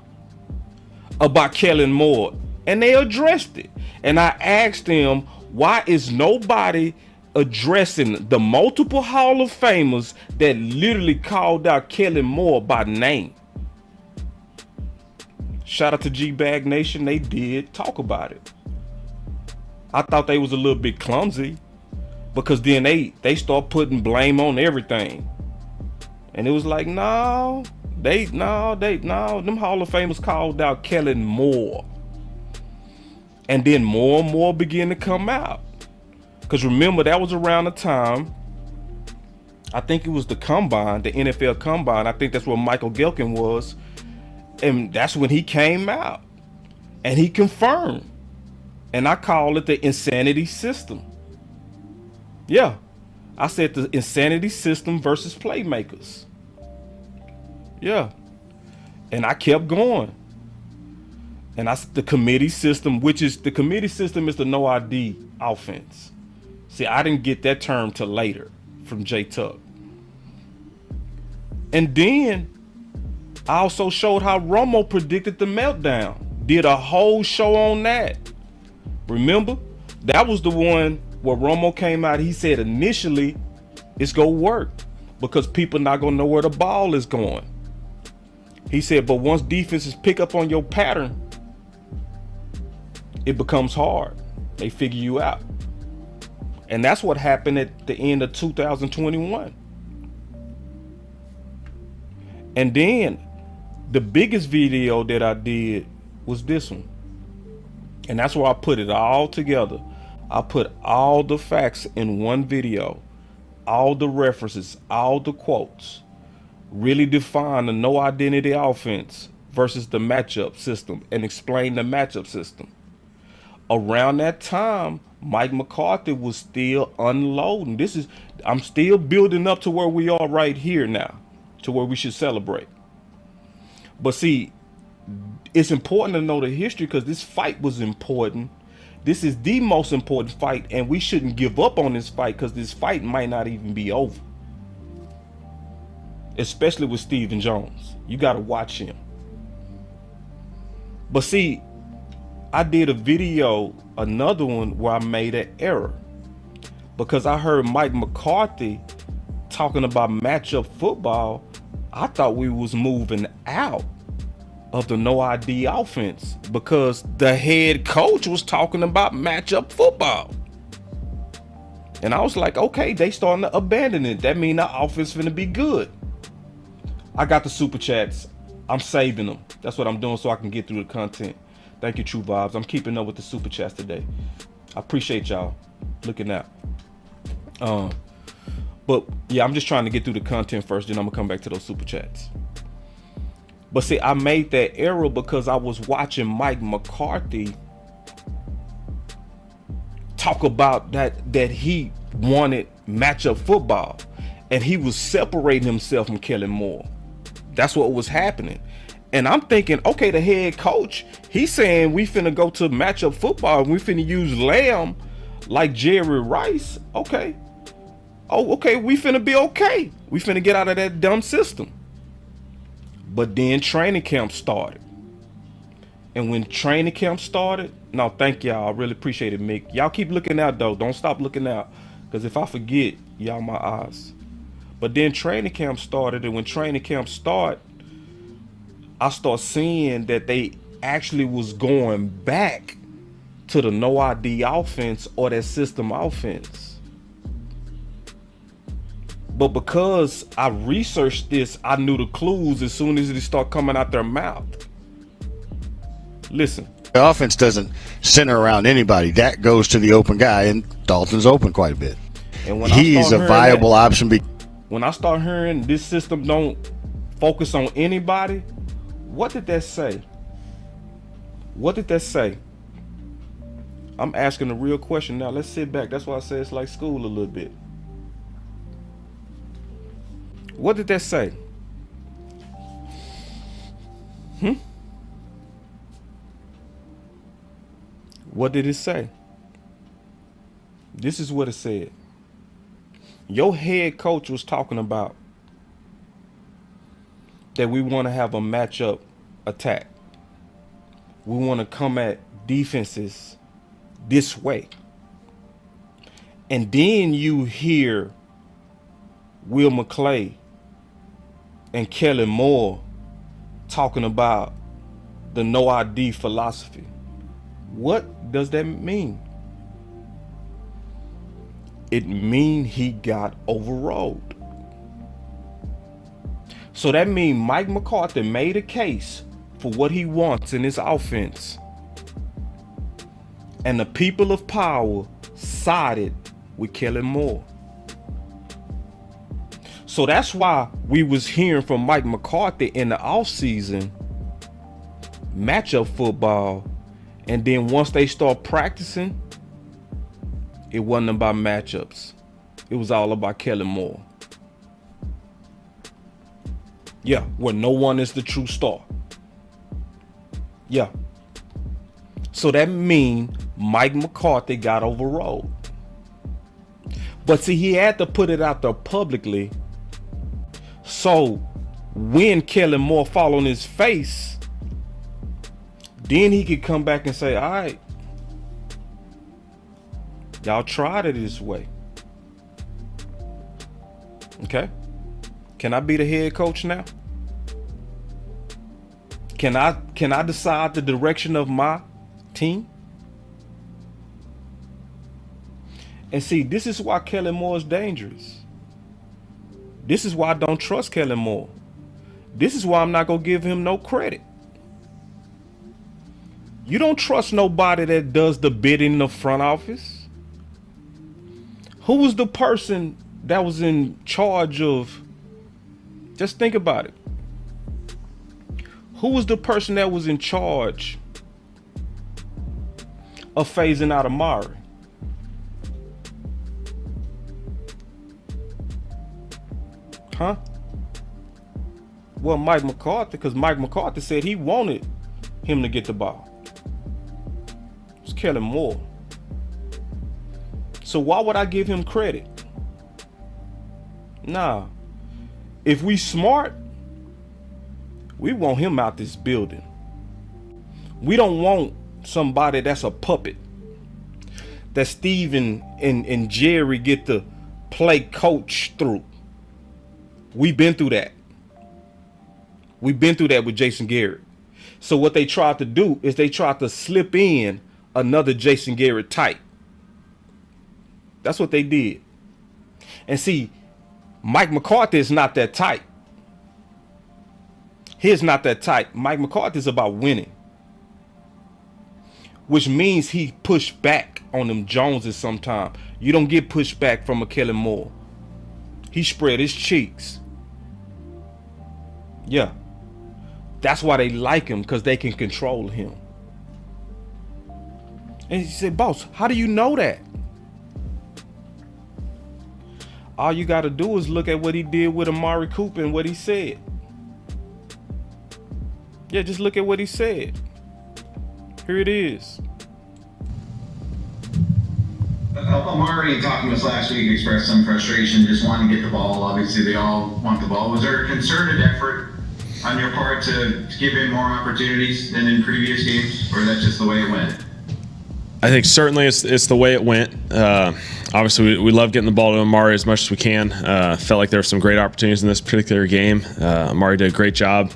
[SPEAKER 1] about Kellen Moore, and they addressed it. And I asked them, why is nobody addressing the multiple Hall of Famers that literally called out Kellen Moore by name? Shout out to G-Bag Nation, they did talk about it. I thought they was a little bit clumsy, because then they start putting blame on everything. And it was like, them Hall of Famers called out Kellen Moore. And then more and more began to come out. Because remember, that was around the time, I think it was the combine, the NFL combine. I think that's where Michael Gelkin was. And that's when he came out. And he confirmed. And I call it the insanity system. Yeah. I said the insanity system versus playmakers. Yeah. And I kept going. And the committee system, the committee system is the no ID offense. See, I didn't get that term till later from J Tuck. And then I also showed how Romo predicted the meltdown. Did a whole show on that. Remember? That was the one where Romo came out. He said initially it's going to work because people not going to know where the ball is going. He said, but once defenses pick up on your pattern, it becomes hard. They figure you out. And that's what happened at the end of 2021. And then the biggest video that I did was this one. And that's where I put it all together. I put all the facts in one video, all the references, all the quotes, really define the no identity offense versus the matchup system and explain the matchup system. Around that time, Mike McCarthy was still unloading. I'm still building up to where we are right here now, to where we should celebrate. But see, it's important to know the history because this fight was important. This is the most important fight, and we shouldn't give up on this fight because this fight might not even be over. Especially with Stephen Jones. You got to watch him. But see, I did a video, another one, where I made an error. Because I heard Mike McCarthy talking about matchup football. I thought we was moving out of the no ID offense because the head coach was talking about matchup football. And I was like, okay, they starting to abandon it. That mean our offense finna be good. I got the super chats. I'm saving them. That's what I'm doing so I can get through the content. Thank you, True Vibes. I'm keeping up with the super chats today. I appreciate y'all looking out. But yeah, I'm just trying to get through the content first, then I'm gonna come back to those super chats. But see, I made that error because I was watching Mike McCarthy talk about that he wanted matchup football, and he was separating himself from Kellen Moore. That's what was happening. And I'm thinking, okay, the head coach, he's saying we finna go to matchup football and we finna use Lamb like Jerry Rice. Okay. Oh, okay, we finna be okay. We finna get out of that dumb system. But then training camp started. And when training camp started, no, thank y'all. I really appreciate it, Mick. Y'all keep looking out, though. Don't stop looking out. Because if I forget, y'all my eyes. But then training camp started, and when training camp started, I start seeing that they actually was going back to the no ID offense or that system offense. But because I researched this, I knew the clues as soon as it start coming out their mouth. Listen.
[SPEAKER 12] The offense doesn't center around anybody. That goes to the open guy, and Dalton's open quite a bit.
[SPEAKER 1] And when
[SPEAKER 12] he's a viable option.
[SPEAKER 1] When I start hearing this system don't focus on anybody, what did that say? What did that say? I'm asking a real question now. Let's sit back. That's why I say it's like school a little bit. What did that say? What did it say? This is what it said. Your head coach was talking about that we want to have a matchup attack. We want to come at defenses this way. And then you hear Will McClay and Kellen Moore talking about the no ID philosophy. What does that mean? It means he got overrode. So that means Mike McCarthy made a case for what he wants in his offense. And the people of power sided with Kellen Moore. So that's why we was hearing from Mike McCarthy in the offseason matchup football. And then once they start practicing, it wasn't about matchups. it was all about Kellen Moore. Yeah, where no one is the true star. Yeah. So that means Mike McCarthy got overruled. But see, he had to put it out there publicly. So when Kellen Moore fall on his face, then he could come back and say, all right, y'all tried it this way. Okay? Can I be the head coach now? Can I decide the direction of my team? And see, this is why Kellen Moore is dangerous. This is why I don't trust Kellen Moore. This is why I'm not going to give him no credit. You don't trust nobody that does the bidding in the front office. Who was the person that was in charge of, just think about it. Who was the person that was in charge of phasing out Amari? Huh? Well, Mike McCarthy, because Mike McCarthy said he wanted him to get the ball. It's Kellen Moore. So why would I give him credit? Nah. If we smart, we want him out this building. We don't want somebody that's a puppet, that Steven and Jerry get to play coach through. We've been through that. We've been through that with Jason Garrett. So what they tried to do is they tried to slip in another Jason Garrett type. That's what they did. And see, Mike McCarthy is not that type. He's not that type. Mike McCarthy is about winning, which means he pushed back on them Joneses sometimes. You don't get pushed back from a Kellen Moore. He spread his cheeks. Yeah. That's why they like him, because they can control him. And he said, boss, how do you know that? All you got to do is look at what he did with Amari Cooper and what he said. Yeah, just look at what he said. Here it is.
[SPEAKER 13] Amari, talking to us last week, expressed some frustration, just wanting to get the ball. Obviously, they all want the ball. Was there a concerted effort on your part to give him more opportunities than in previous games, or that's just the way it went?
[SPEAKER 14] I think certainly it's the way it went. Obviously, we love getting the ball to Amari as much as we can. Felt like there were some great opportunities in this particular game. Amari did a great job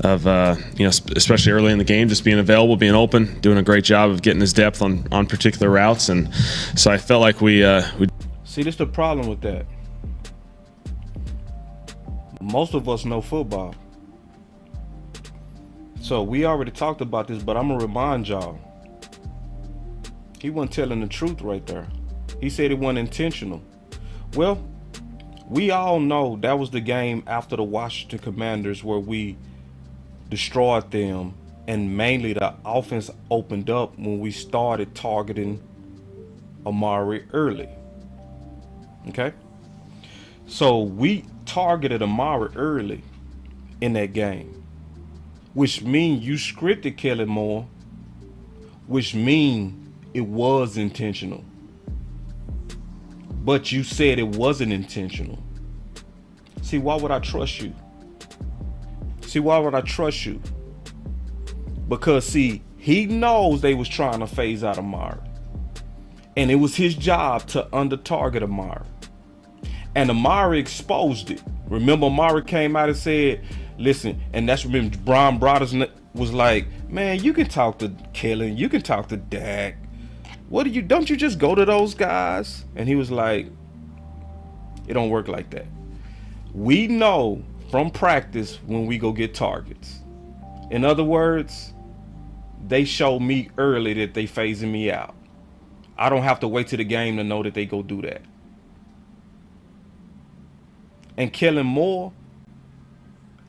[SPEAKER 14] of, especially early in the game, just being available, being open, doing a great job of getting his depth on particular routes. And so I felt like we
[SPEAKER 1] see, this is the problem with that. Most of us know football. So we already talked about this, but I'm going to remind y'all. He wasn't telling the truth right there. He said it wasn't intentional. Well, we all know that was the game after the Washington Commanders where we destroyed them, and mainly the offense opened up when we started targeting Amari early. Okay? So we targeted Amari early in that game, which means you scripted Kellen Moore, which means it was intentional. But you said it wasn't intentional. See, why would I trust you? See, why would I trust you? Because, see, he knows they was trying to phase out Amari. And it was his job to under-target Amari. And Amari exposed it. Remember, Amari came out and said, listen, and that's when Brian Brothers was like, man, you can talk to Kellen, you can talk to Dak. Don't you just go to those guys? And he was like, it don't work like that. We know from practice when we go get targets. In other words, they show me early that they phasing me out. I don't have to wait till the game to know that they go do that. And Kellen Moore,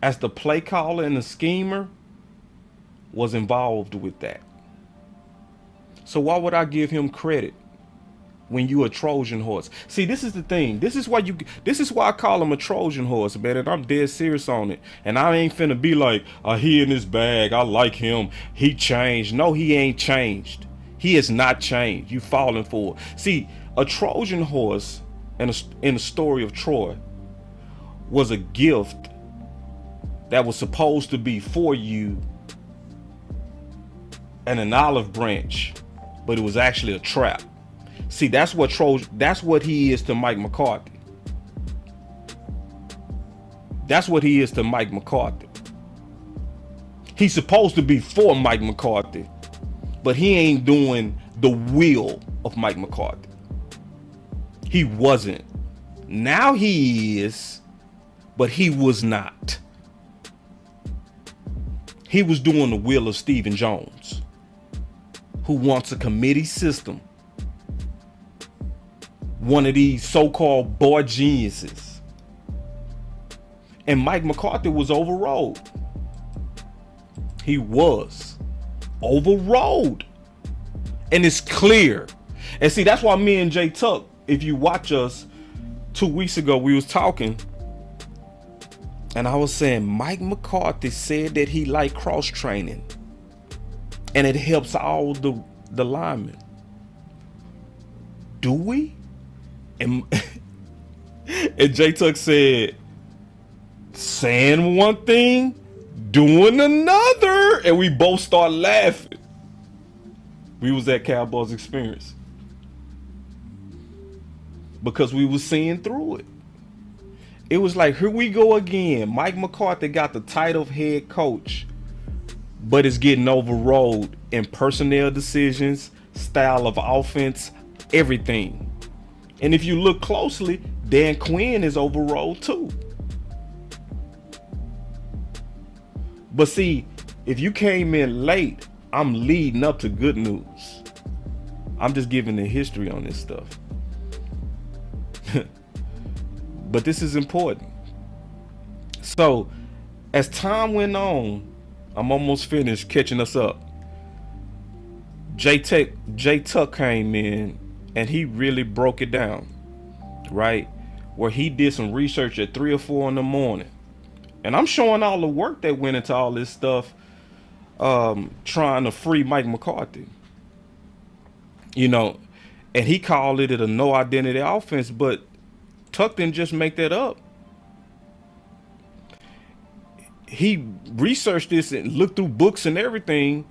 [SPEAKER 1] as the play caller and the schemer, was involved with that. So why would I give him credit when you a Trojan horse. See, this is the thing. This is why I call him a Trojan horse, man. And I'm dead serious on it. And I ain't finna be like, he in his bag. I like him. He changed. No, he ain't changed. He has not changed. You falling for it. See, a Trojan horse in the story of Troy was a gift that was supposed to be for you and an olive branch, but it was actually a trap. See, that's what he is to Mike McCarthy. That's what he is to Mike McCarthy. He's supposed to be for Mike McCarthy, but he ain't doing the will of Mike McCarthy. He wasn't. Now he is, but he was not. He was doing the will of Stephen Jones, who wants a committee system. One of these so-called board geniuses. And Mike McCarthy was overrode. He was overrode. And it's clear. And see, that's why me and Jay Tuck, if you watch us 2 weeks ago, we was talking. And I was saying, Mike McCarthy said that he liked cross training. And it helps all the linemen. Do we? And Jay Tuck said, saying one thing, doing another. And we both started laughing. We was at Cowboys Experience. Because we was seeing through it. It was like, here we go again. Mike McCarthy got the title of head coach, but it's getting overrode in personnel decisions, style of offense, everything. And if you look closely, Dan Quinn is overrode too. But see, if you came in late, I'm leading up to good news. I'm just giving the history on this stuff. But this is important. So, as time went on, I'm almost finished catching us up. Jay Tuck came in and he really broke it down, right? Where he did some research at 3 or 4 in the morning. And I'm showing all the work that went into all this stuff, trying to free Mike McCarthy. You know, and he called it a no identity offense, but Tuck didn't just make that up. He researched this and looked through books and everything,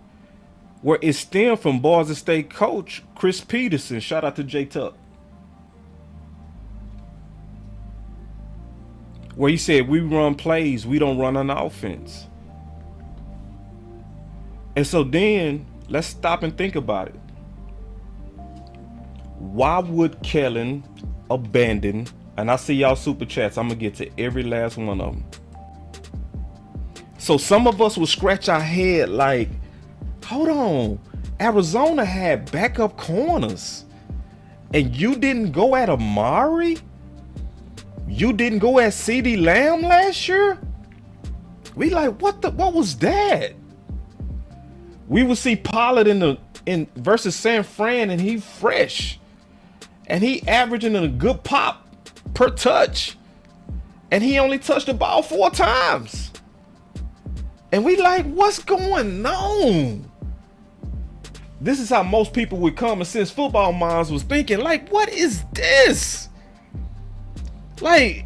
[SPEAKER 1] where it stemmed from Boise State coach Chris Peterson. Shout out to Jay Tuck. Where he said, we run plays, we don't run an offense. And so then, let's stop and think about it. Why would Kellen abandon, and I see y'all super chats, I'm going to get to every last one of them. So some of us will scratch our head like, hold on, Arizona had backup corners, and you didn't go at Amari? You didn't go at CeeDee Lamb last year? We like, what was that? We would see Pollard in versus San Fran, and he fresh. And he averaging a good pop per touch. And he only touched the ball 4 times. And we like, what's going on? This is how most people with common sense football minds was thinking. Like, what is this? Like,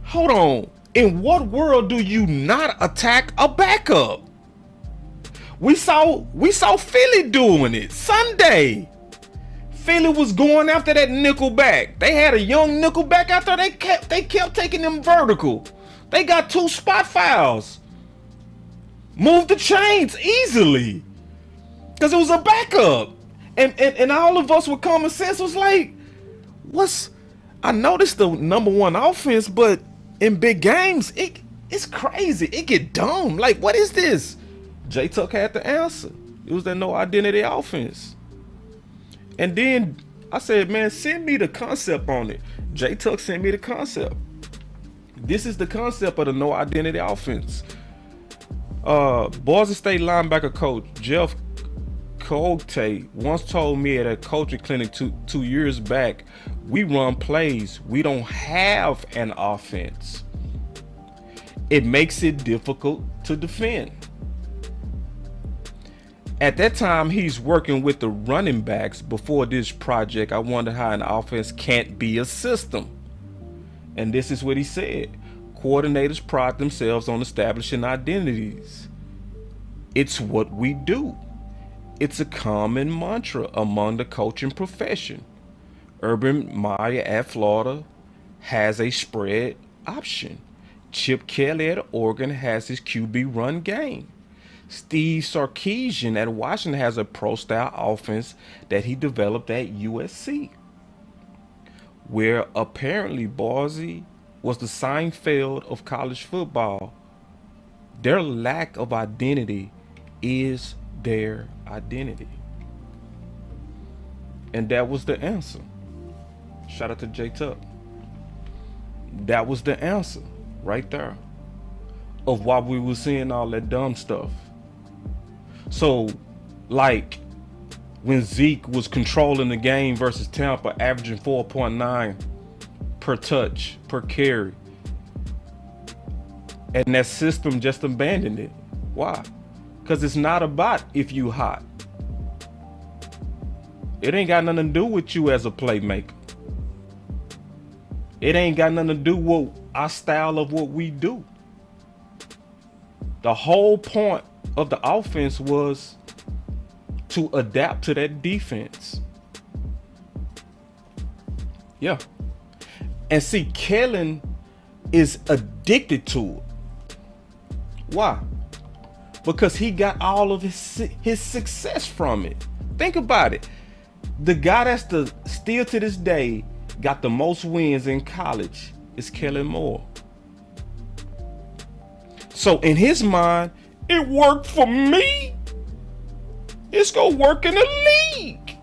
[SPEAKER 1] hold on. In what world do you not attack a backup? We saw Philly doing it Sunday. Philly was going after that nickel back. They had a young nickel back out there. They kept taking them vertical. They got 2 spot fouls. Moved the chains easily. Because it was a backup. And all of us with common sense was like, I noticed the #1 offense, but in big games, it's crazy. It get dumb. Like, what is this? Jay Tuck had the answer. It was that no identity offense. And then I said, man, send me the concept on it. Jay Tuck sent me the concept. This is the concept of the no identity offense. Boise State linebacker coach Jeff Cote once told me at a coaching clinic two years back, we run plays. We don't have an offense. It makes it difficult to defend. At that time, he's working with the running backs. Before this project, I wonder how an offense can't be a system. And this is what he said. Coordinators pride themselves on establishing identities. It's what we do. It's a common mantra among the coaching profession. Urban Meyer at Florida has a spread option. Chip Kelly at Oregon has his QB run game. Steve Sarkisian at Washington has a pro-style offense that he developed at USC, where apparently Boise was the Seinfeld of college football. Their lack of identity is their identity. And that was the answer. Shout out to J Tuck. That was the answer right there of why we were seeing all that dumb stuff. So, like, when Zeke was controlling the game versus Tampa, averaging 4.9 per touch, per carry, and that system just abandoned it. Why? Because it's not about if you hot. It ain't got nothing to do with you as a playmaker. It ain't got nothing to do with our style of what we do. The whole point of the offense was to adapt to that defense. Yeah. And see, Kellen is addicted to it. Why? Because he got all of his success from it. Think about it. The guy that's still to this day got the most wins in college is Kellen Moore. So in his mind, it worked for me. It's gonna work in the league.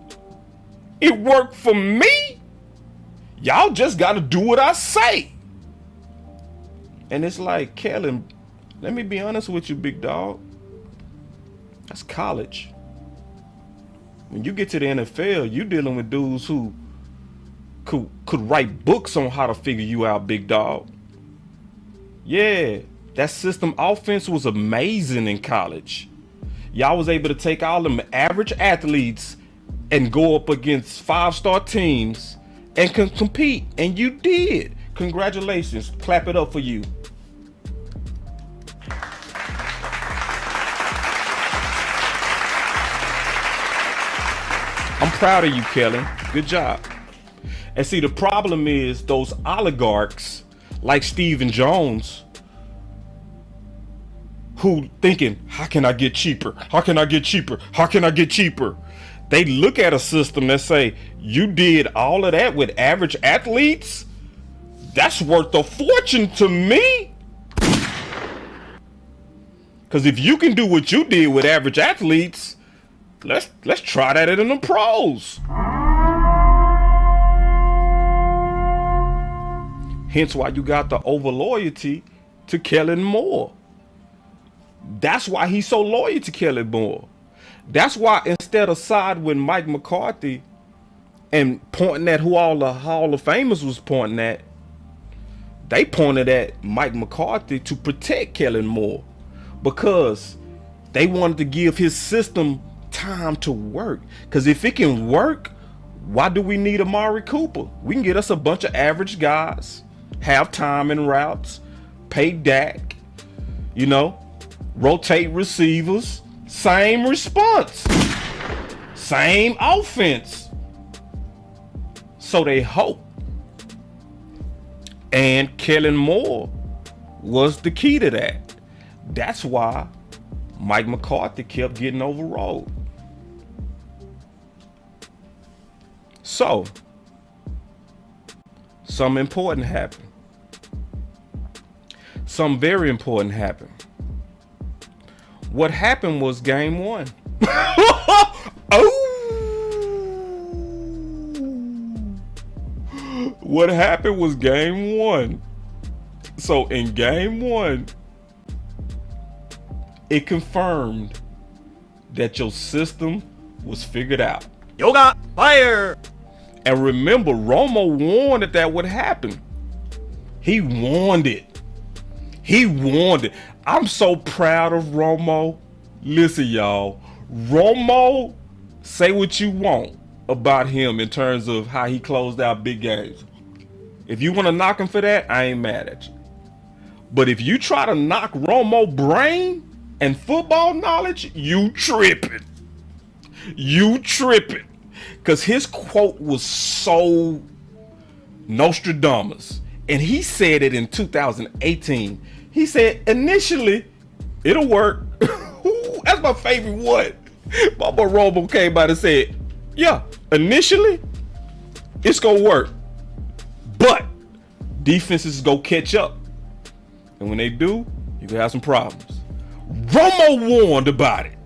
[SPEAKER 1] It worked for me. Y'all just gotta do what I say. And it's like, Kellen, let me be honest with you, big dog. That's college. When you get to the NFL, you're dealing with dudes who could write books on how to figure you out, big dog. Yeah, that system offense was amazing in college. Y'all was able to take all them average athletes and go up against 5-star teams and compete, and you did. Congratulations. Clap it up for you. I'm proud of you, Kellen. Good job. And see, the problem is those oligarchs like Stephen Jones who thinking, how can I get cheaper? How can I get cheaper? How can I get cheaper? They look at a system and say, you did all of that with average athletes? That's worth a fortune to me. Because if you can do what you did with average athletes, let's try that in the pros. Hence why you got the over loyalty to Kellen Moore. That's why he's so loyal to Kellen Moore. That's why instead of side with Mike McCarthy and pointing at who all the Hall of Famers was pointing at, they pointed at Mike McCarthy to protect Kellen Moore because they wanted to give his system time to work. Because if it can work, why do we need Amari Cooper? We can get us a bunch of average guys, have time in routes, pay Dak, rotate receivers, same response, same offense. So they hope. And Kellen Moore was the key to that. That's why Mike McCarthy kept getting overruled. So, something important happened. Something very important happened. What happened was game one. What happened was game one. So in game one, it confirmed that your system was figured out.
[SPEAKER 15] Yoga fire.
[SPEAKER 1] And remember, Romo warned that would happen. He warned it. He warned it. I'm so proud of Romo. Listen, y'all. Romo, say what you want about him in terms of how he closed out big games. If you want to knock him for that, I ain't mad at you. But if you try to knock Romo brain and football knowledge, you tripping. You tripping. Because his quote was so Nostradamus. And he said it in 2018. He said, initially, it'll work. That's my favorite one. My boy Romo came out and said, yeah, initially, it's going to work. But defenses go catch up. And when they do, you're going to have some problems. Romo warned about it.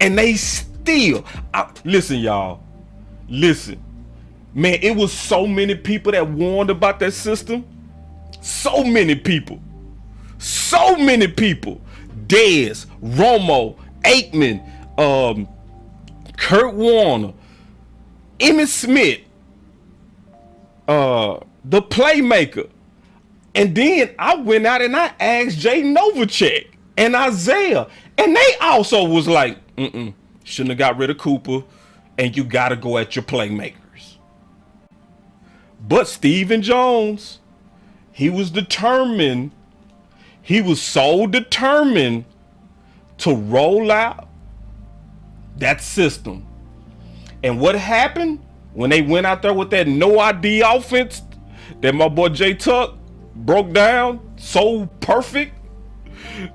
[SPEAKER 1] And they still, listen, y'all. Listen. Man, it was so many people that warned about that system. So many people. So many people. Dez, Romo, Aikman, Kurt Warner, Emmitt Smith, the playmaker. And then I went out and I asked Jay Novacek and Isaiah. And they also was like, shouldn't have got rid of Cooper. And you got to go at your playmakers. But Stephen Jones, he was determined. He was so determined to roll out that system. And what happened when they went out there with that no ID offense that my boy Jay Tuck broke down so perfect?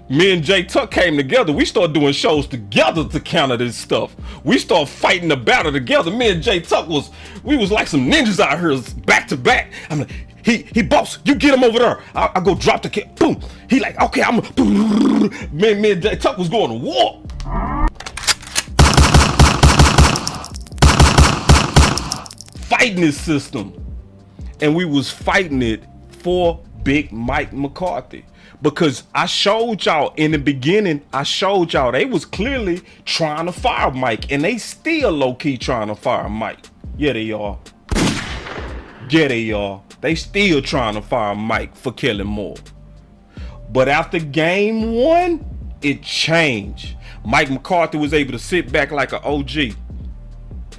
[SPEAKER 1] Me and Jay Tuck came together. We started doing shows together to counter this stuff. We started fighting the battle together. Me and Jay Tuck was like some ninjas out here back to back. I'm like, he boss, you get him over there. I go drop the kick, boom. He like, okay, me and Jay Tuck was going to war. Fighting this system. And we was fighting it for Big Mike McCarthy. Because I showed y'all in the beginning, they was clearly trying to fire Mike. And they still low-key trying to fire Mike. Yeah, they are. Yeah, they are. They still trying to fire Mike for Kellen Moore. But after game 1, it changed. Mike McCarthy was able to sit back like an OG.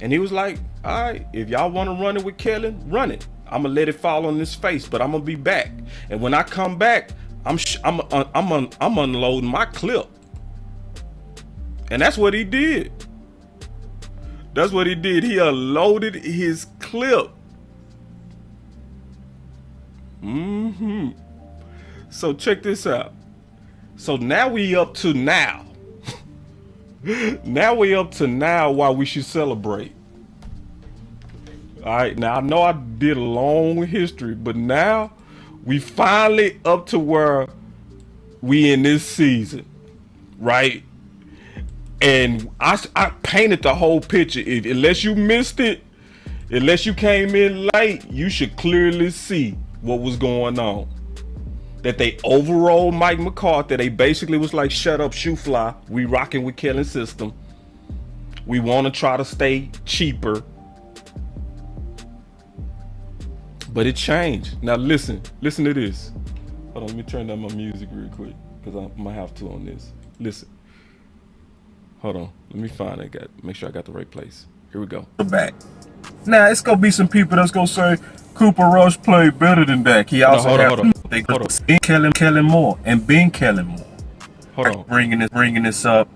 [SPEAKER 1] And he was like, all right, if y'all want to run it with Kellen, run it. I'm going to let it fall on his face, but I'm going to be back. And when I come back, I'm unloading my clip. And that's what he did. That's what he did. He unloaded his clip. So check this out. So now we up to now. Now we up to now why we should celebrate. All right, now I know I did a long history, but now we finally up to where we in this season, right? And I painted the whole picture. Unless you missed it, unless you came in late, you should clearly see what was going on. That they overrode Mike McCarthy. They basically was like, shut up, shoe fly. We rocking with Kellen's system. We want to try to stay cheaper. But it changed. Now listen to this. Hold on, let me turn down my music real quick because I might have to on this. Listen. Hold on, let me find it. Make sure I got the right place. Here we go. Back. Now it's gonna be some people that's gonna say Cooper Rush played better than Dak. He also hold on. Kellen Moore and Ben Kellen Moore. Hold on. Bringing this up.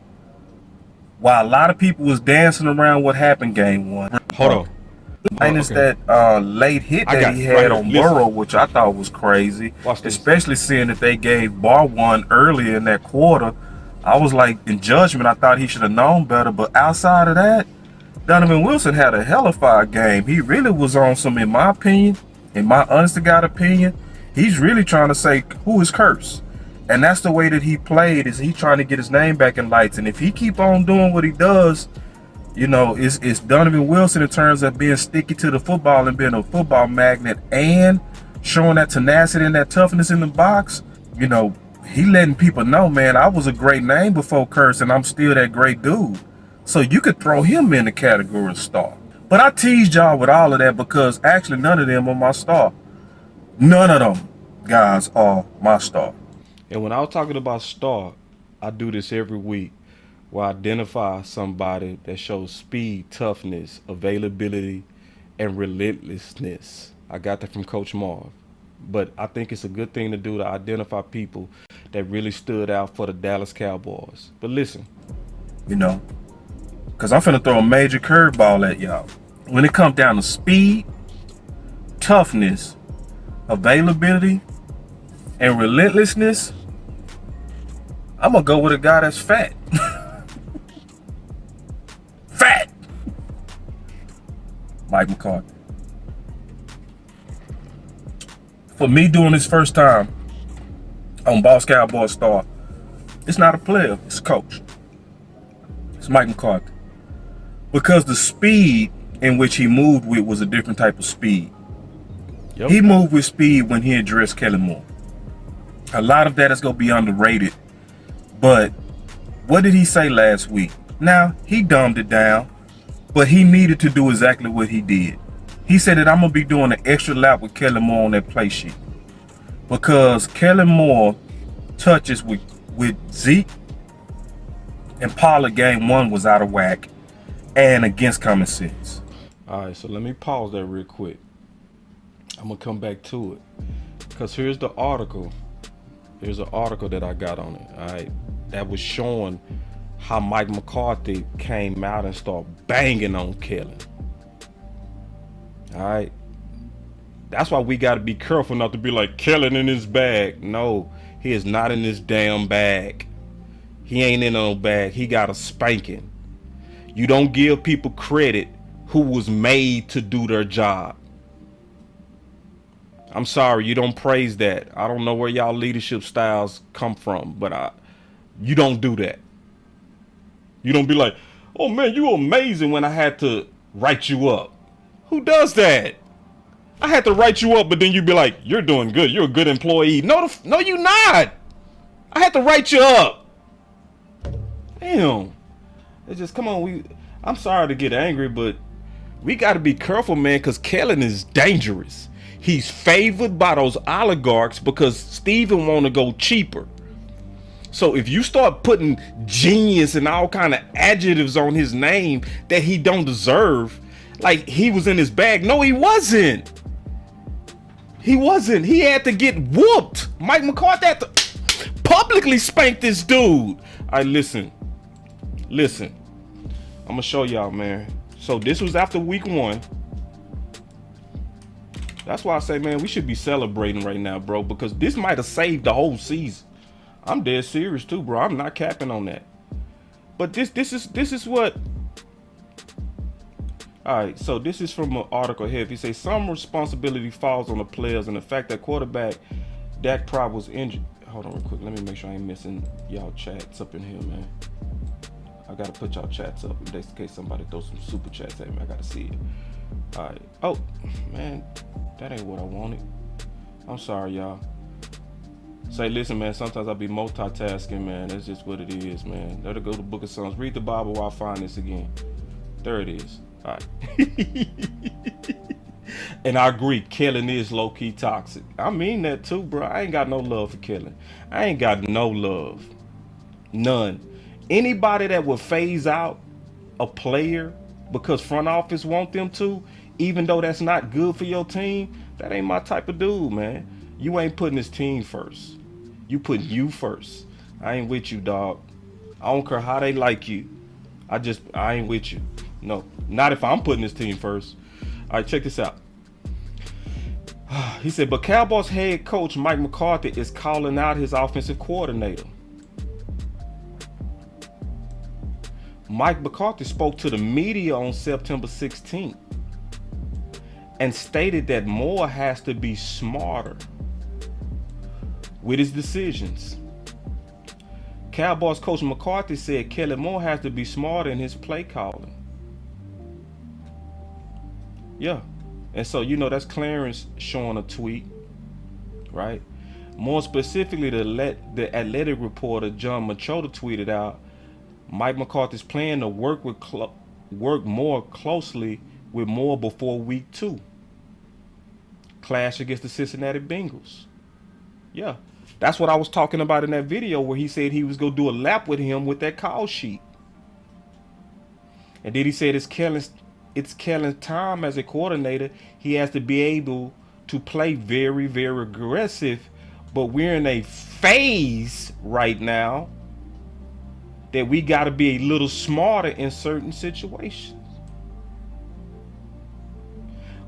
[SPEAKER 1] While a lot of people was dancing around what happened game 1. Hold on. Minus that late hit that he had on Burrow, which I thought was crazy. Especially seeing that they gave Barr one earlier in that quarter. I was like, in judgment, I thought he should have known better. But outside of that, Donovan Wilson had a hellified game. He really was on some, in my opinion, in my honest to God opinion, he's really trying to say who is cursed. And that's the way that he played, is he trying to get his name back in lights. And if he keep on doing what he does, you know, it's Donovan Wilson in terms of being sticky to the football and being a football magnet and showing that tenacity and that toughness in the box. You know, he letting people know, man, I was a great name before Curse and I'm still that great dude.
[SPEAKER 16] So you could throw him in the category of star. But I teased y'all with all of that because actually none of them are my star. None of them guys are my star.
[SPEAKER 1] And when I was talking about star, I do this every week where I identify somebody that shows speed, toughness, availability, and relentlessness. I got that from Coach Marv. But I think it's a good thing to do to identify people that really stood out for the Dallas Cowboys. But listen.
[SPEAKER 16] You know, because I'm finna throw a major curveball at y'all. When it comes down to speed, toughness, availability, and relentlessness, I'm gonna go with a guy that's fat. Fat! Mike McCarthy. For me doing this first time on Boss Cowboy Star, it's not a player, it's a coach. It's Mike McCarthy. Because the speed in which he moved with was a different type of speed. Yep. He moved with speed when he addressed Kellen Moore. A lot of that is going to be underrated. But what did he say last week? Now, he dumbed it down, but he needed to do exactly what he did. He said that I'm going to be doing an extra lap with Kellen Moore on that play sheet. Because Kellen Moore touches with Zeke and Pollard game 1 was out of whack and against common sense.
[SPEAKER 1] All right, so let me pause that real quick. I'm going to come back to it. Because here's the article. Here's an article that I got on it, all right, that was showing how Mike McCarthy came out and started banging on Kellen. All right. That's why we got to be careful not to be like Kellen in his bag. No, he is not in his damn bag. He ain't in no bag. He got a spanking. You don't give people credit who was made to do their job. I'm sorry, you don't praise that. I don't know where y'all leadership styles come from, but you don't do that. You don't be like, oh man, you amazing when I had to write you up. Who does that? I had to write you up, but then you be like, you're doing good. You're a good employee. No, you're not. I had to write you up. Damn. It's just, come on. I'm sorry to get angry, but we got to be careful, man, because Kellen is dangerous. He's favored by those oligarchs because Steven want to go cheaper. So if you start putting genius and all kind of adjectives on his name that he don't deserve, like he was in his bag. No, he wasn't. He wasn't. He had to get whooped. Mike McCarthy had to publicly spank this dude. All right, listen. I'm gonna show y'all, man. So this was after week 1. That's why I say, man, we should be celebrating right now, bro, because this might have saved the whole season. I'm dead serious too, bro. I'm not capping on that. But this is what. All right, so this is from an article here. He says some responsibility falls on the players and the fact that quarterback Dak Prescott was injured. Hold on real quick. Let me make sure I ain't missing y'all chats up in here, man. I gotta put y'all chats up in case somebody throws some super chats at me. I gotta see it. All right. Oh, man, that ain't what I wanted. I'm sorry, y'all. Say, listen, man, sometimes I be multitasking, man. That's just what it is, man. There to go to the Book of Psalms. Read the Bible while I find this again. There it is. All right. And I agree, Kellen is low-key toxic. I mean that too, bro. I ain't got no love for Kellen. I ain't got no love. None. Anybody that would phase out a player because front office want them to, even though that's not good for your team, that ain't my type of dude, man. You ain't putting this team first. You putting you first. I ain't with you, dog. I don't care how they like you. I ain't with you. No, not if I'm putting this team first. All right, check this out. He said, but Cowboys head coach Mike McCarthy is calling out his offensive coordinator. Mike McCarthy spoke to the media on September 16th and stated that Moore has to be smarter with his decisions. Cowboys coach McCarthy said Kellen Moore has to be smarter in his play calling. Yeah. And so, that's Clarence showing a tweet, right? More specifically, the athletic reporter John Machota tweeted out Mike McCarthy's plan to work more closely with Moore before week 2. Clash against the Cincinnati Bengals. Yeah, that's what I was talking about in that video where he said he was going to do a lap with him with that call sheet. And then he said it's Kellen's time as a coordinator. He has to be able to play very, very aggressive. But we're in a phase right now that we got to be a little smarter in certain situations.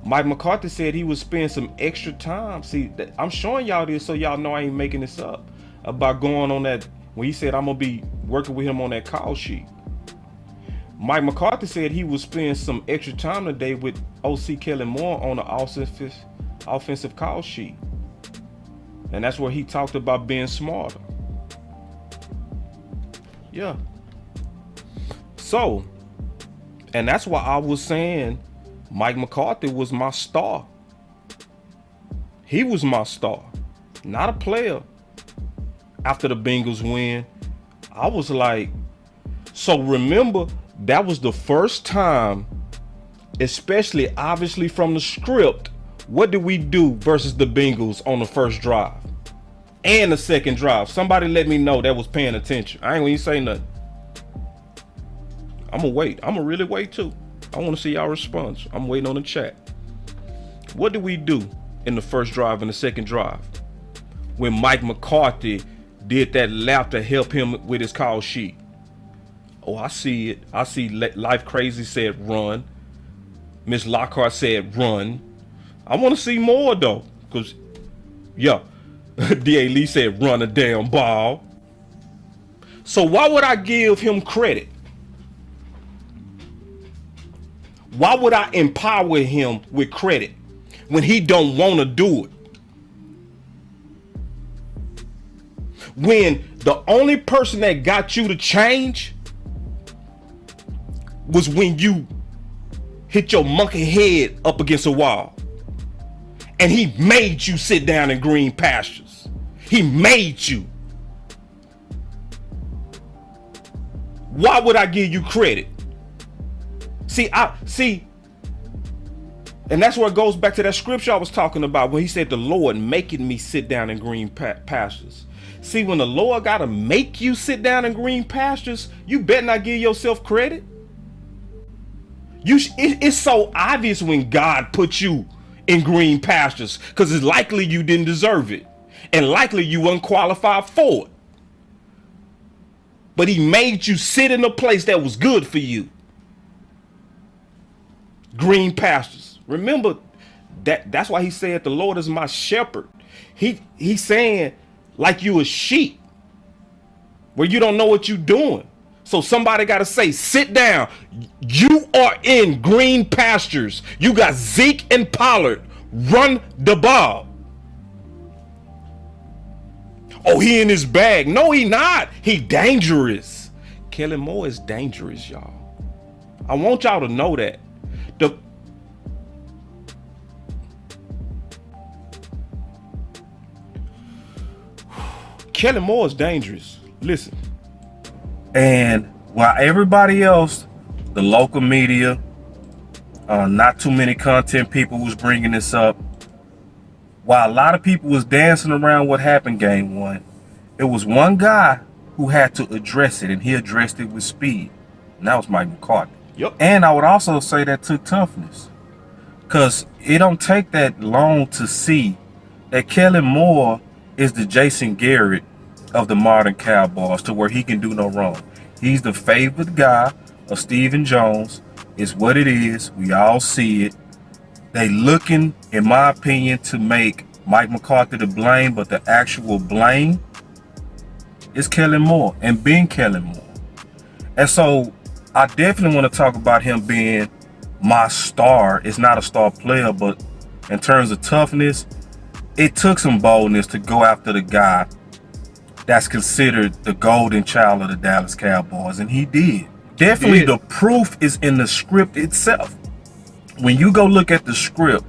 [SPEAKER 1] Mike McCarthy said he would spend some extra time. See, I'm showing y'all this so y'all know I ain't making this up. About going on that, when he said I'm going to be working with him on that call sheet. Mike McCarthy said he would spend some extra time today with OC Kellen Moore on the offensive call sheet. And that's where he talked about being smarter. Yeah. So, and that's why I was saying Mike McCarthy was my star. He was my star, not a player. After the Bengals win, I was like, so remember, that was the first time, especially obviously from the script, what did we do versus the Bengals on the first drive and the second drive? Somebody let me know that was paying attention. I ain't gonna even say nothing. I'm gonna wait. I'm gonna really wait too. I want to see y'all response. I'm waiting on the chat. What did we do in the first drive and the second drive when Mike McCarthy did that lap to help him with his call sheet? Oh, I see it. I see Life Crazy said run. Miss Lockhart said run. I want to see more though, because yeah, D.A. Lee said run a damn ball. So why would I give him credit? Why would I empower him with credit when he don't want to do it? When the only person that got you to change was when you hit your monkey head up against a wall. And he made you sit down in green pastures. He made you. Why would I give you credit? See, and that's where it goes back to that scripture I was talking about when he said the Lord making me sit down in green pastures. See, when the Lord got to make you sit down in green pastures, you better not give yourself credit. It's so obvious when God put you in green pastures because it's likely you didn't deserve it and likely you weren't qualified for it. But he made you sit in a place that was good for you. Green pastures. Remember that's why he said the Lord is my shepherd. He's saying like you a sheep where you don't know what you're doing. So somebody got to say, sit down. You are in green pastures. You got Zeke and Pollard. Run the ball. Oh, he in his bag. No, he not. He dangerous. Kellen Moore is dangerous, y'all. I want y'all to know that. Kellen Moore is dangerous. Listen.
[SPEAKER 16] And while everybody else, the local media, not too many content people was bringing this up, while a lot of people was dancing around what happened game 1, it was one guy who had to address it, and he addressed it with speed, and that was Mike McCarthy.
[SPEAKER 1] Yep.
[SPEAKER 16] And I would also say that took toughness, because it don't take that long to see that Kellen Moore is the Jason Garrett of the modern Cowboys, to where he can do no wrong. He's the favorite guy of Stephen Jones. It's what it is. We all see it. They looking, in my opinion, to make Mike McCarthy to blame, but the actual blame is Kellen Moore and being Kellen Moore. And so I definitely want to talk about him being my star. It's not a star player, but in terms of toughness, it took some boldness to go after the guy that's considered the golden child of the Dallas Cowboys, and he did. Definitely the proof is in the script itself. When you go look at the script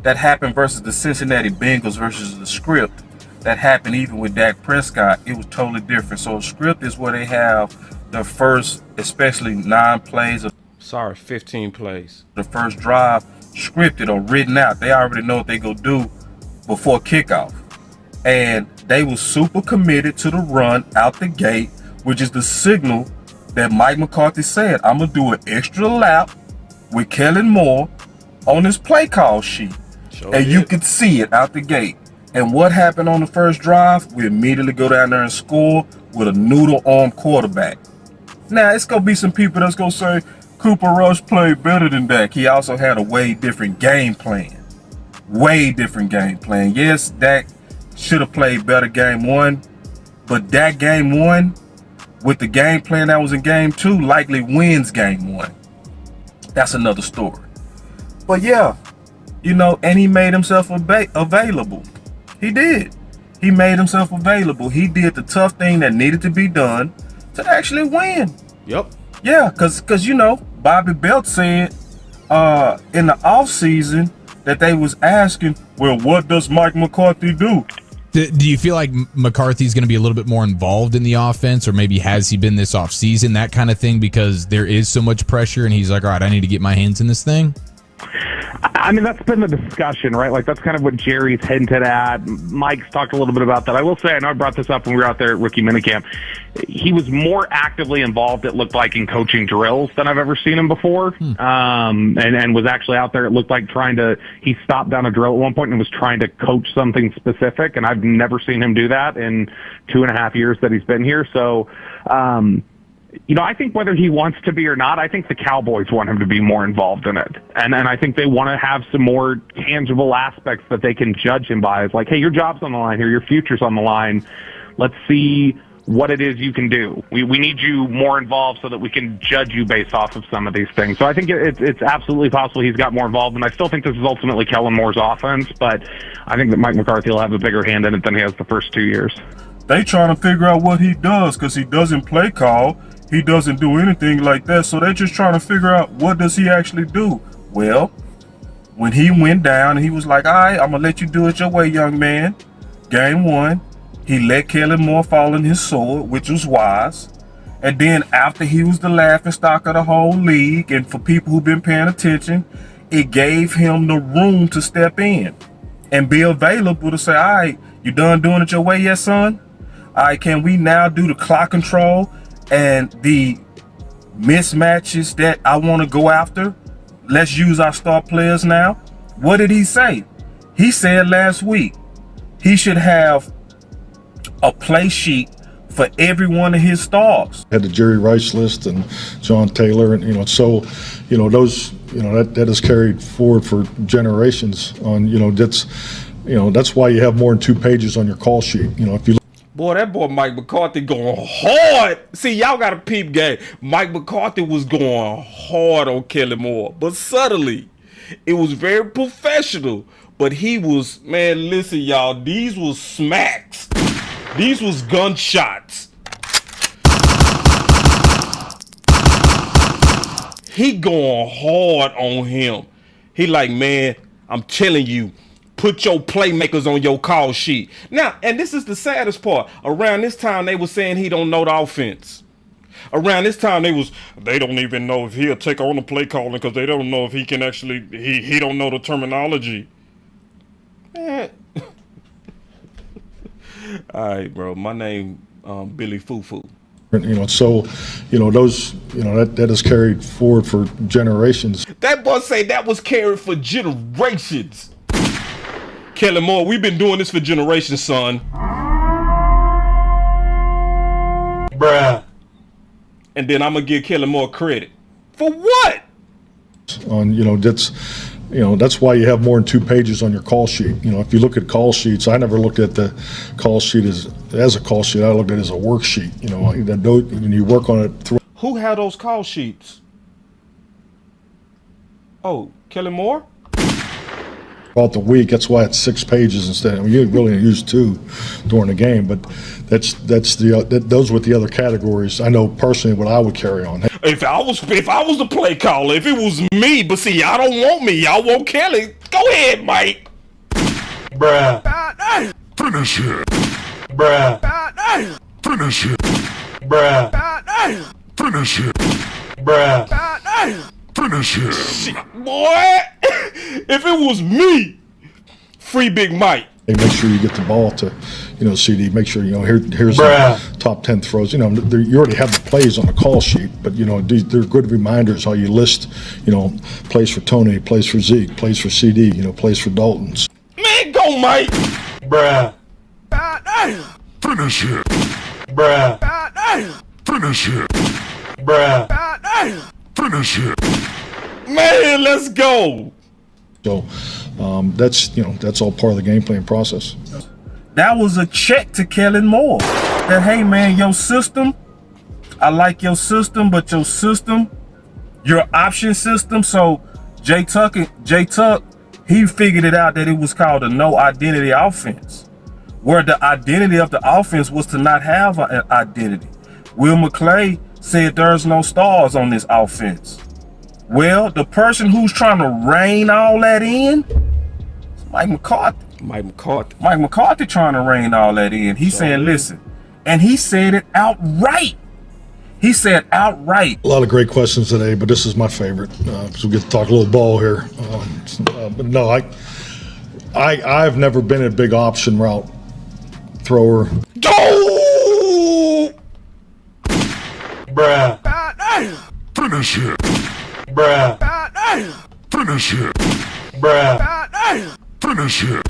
[SPEAKER 16] that happened versus the Cincinnati Bengals versus the script that happened even with Dak Prescott, it was totally different. So a script is where they have the first, especially 9 plays of
[SPEAKER 1] 15 plays.
[SPEAKER 16] The first drive scripted or written out. They already know what they go do before kickoff. And they were super committed to the run out the gate, which is the signal that Mike McCarthy said, I'm going to do an extra lap with Kellen Moore on his play call sheet. You could see it out the gate. And what happened on the first drive? We immediately go down there and score with a noodle arm quarterback. Now, it's going to be some people that's going to say, Cooper Rush played better than Dak. He also had a way different game plan. Way different game plan. Yes, Dak should have played better game 1, but that game 1 with the game plan that was in game 2 likely wins game 1. That's another story. But yeah, and he made himself available. He did. He made himself available. He did the tough thing that needed to be done to actually win.
[SPEAKER 1] Yep.
[SPEAKER 16] Yeah, because Bobby Belt said in the offseason that they was asking, well, what does Mike McCarthy do?
[SPEAKER 7] Do you feel like McCarthy's going to be a little bit more involved in the offense, or maybe has he been this offseason, that kind of thing, because there is so much pressure and he's like, all right, I need to get my hands in this thing?
[SPEAKER 8] I mean, that's been the discussion, right? Like, that's kind of what Jerry's hinted at. Mike's talked a little bit about that. I will say, I know I brought this up when we were out there at rookie minicamp. He was more actively involved, it looked like, in coaching drills than I've ever seen him before. And was actually out there, it looked like he stopped down a drill at one point and was trying to coach something specific. And I've never seen him do that in 2.5 years that he's been here. So, I think whether he wants to be or not, I think the Cowboys want him to be more involved in it. And I think they want to have some more tangible aspects that they can judge him by. It's like, hey, your job's on the line here, your future's on the line. Let's see what it is you can do. We need you more involved so that we can judge you based off of some of these things. So I think it's absolutely possible he's got more involved, and I still think this is ultimately Kellen Moore's offense, but I think that Mike McCarthy will have a bigger hand in it than he has the first 2 years.
[SPEAKER 16] They trying to figure out what he does because he doesn't play call. He doesn't do anything like that, so they're just trying to figure out what does he actually do. Well, when he went down and he was like, all right, I'm going to let you do it your way, young man. Game 1, he let Kellen Moore fall in his sword, which was wise. And then after he was the laughingstock of the whole league, and for people who've been paying attention, it gave him the room to step in and be available to say, all right, you done doing it your way yet, son? All right, can we now do the clock control and the mismatches that I want to go after? Let's use our star players now. What did he say? He said last week he should have a play sheet for every one of his stars.
[SPEAKER 17] Had the Jerry Rice list and John Taylor, and those, that is carried forward for generations. That's why you have more than 2 pages on your call sheet. If you
[SPEAKER 1] Boy, that boy Mike McCarthy going hard. See, y'all got a peep game. Mike McCarthy was going hard on Kellen Moore, but subtly. It was very professional, but he was, man, listen, y'all, these was smacks. These was gunshots. He going hard on him. He like, man, I'm telling you, put your playmakers on your call sheet. Now, and this is the saddest part. Around this time, they were saying he don't know the offense. Around this time, they don't even know if he'll take on the play calling because they don't know if he can actually, he don't know the terminology. Man. All right, bro. My name, Billy Fufu.
[SPEAKER 17] Those, that is carried forward for generations.
[SPEAKER 1] That boy say that was carried for generations. Kellen Moore, we've been doing this for generations, son. Bruh. And then I'm gonna give Kellen Moore credit. For what?
[SPEAKER 17] That's why you have more than 2 pages on your call sheet. If you look at call sheets, I never looked at the call sheet as a call sheet. I looked at it as a worksheet. When you work on it through.
[SPEAKER 1] Who had those call sheets? Oh, Kellen Moore?
[SPEAKER 17] About the week, that's why it's 6 pages instead. You really use 2 during the game, but those with the other categories. I know personally what I would carry on.
[SPEAKER 1] If I was the play caller, if it was me, but see, y'all don't want me, y'all want Kelly. Go ahead, Mike. Bruh.
[SPEAKER 17] Finish it.
[SPEAKER 1] Bruh.
[SPEAKER 17] Finish it.
[SPEAKER 1] Bruh.
[SPEAKER 17] Finish him.
[SPEAKER 16] Bruh.
[SPEAKER 17] Finish him.
[SPEAKER 16] Shit, boy. If it was me, free Big Mike.
[SPEAKER 17] Hey, make sure you get the ball to, CD. Make sure, here's
[SPEAKER 16] Bruh.
[SPEAKER 17] the top 10 throws. You already have the plays on the call sheet, but, they're good reminders how you list, plays for Tony, plays for Zeke, plays for CD, plays for Dalton's.
[SPEAKER 16] Man, go Mike. Bruh.
[SPEAKER 17] Finish him.
[SPEAKER 16] Bruh.
[SPEAKER 17] Finish him.
[SPEAKER 16] Bruh.
[SPEAKER 17] Finish him.
[SPEAKER 16] Man, let's go.
[SPEAKER 17] So that's all part of the game plan process.
[SPEAKER 16] That was a check to Kellen Moore. That, hey, man, your system, I like your system, but your option system. So J Tuck, he figured it out that it was called a no identity offense, where the identity of the offense was to not have an identity. Will McClay said there's no stars on this offense. Well, the person who's trying to rein all that in is Mike McCarthy. Mike McCarthy trying to rein all that in. He's saying, listen, and he said it outright. He said outright.
[SPEAKER 17] A lot of great questions today, but this is my favorite because we get to talk a little ball here. But no, I've never been a big option route thrower.
[SPEAKER 16] Go! Bruh.
[SPEAKER 17] Finish him.
[SPEAKER 16] Bruh.
[SPEAKER 17] Finish him.
[SPEAKER 16] Bruh.
[SPEAKER 17] Finish him.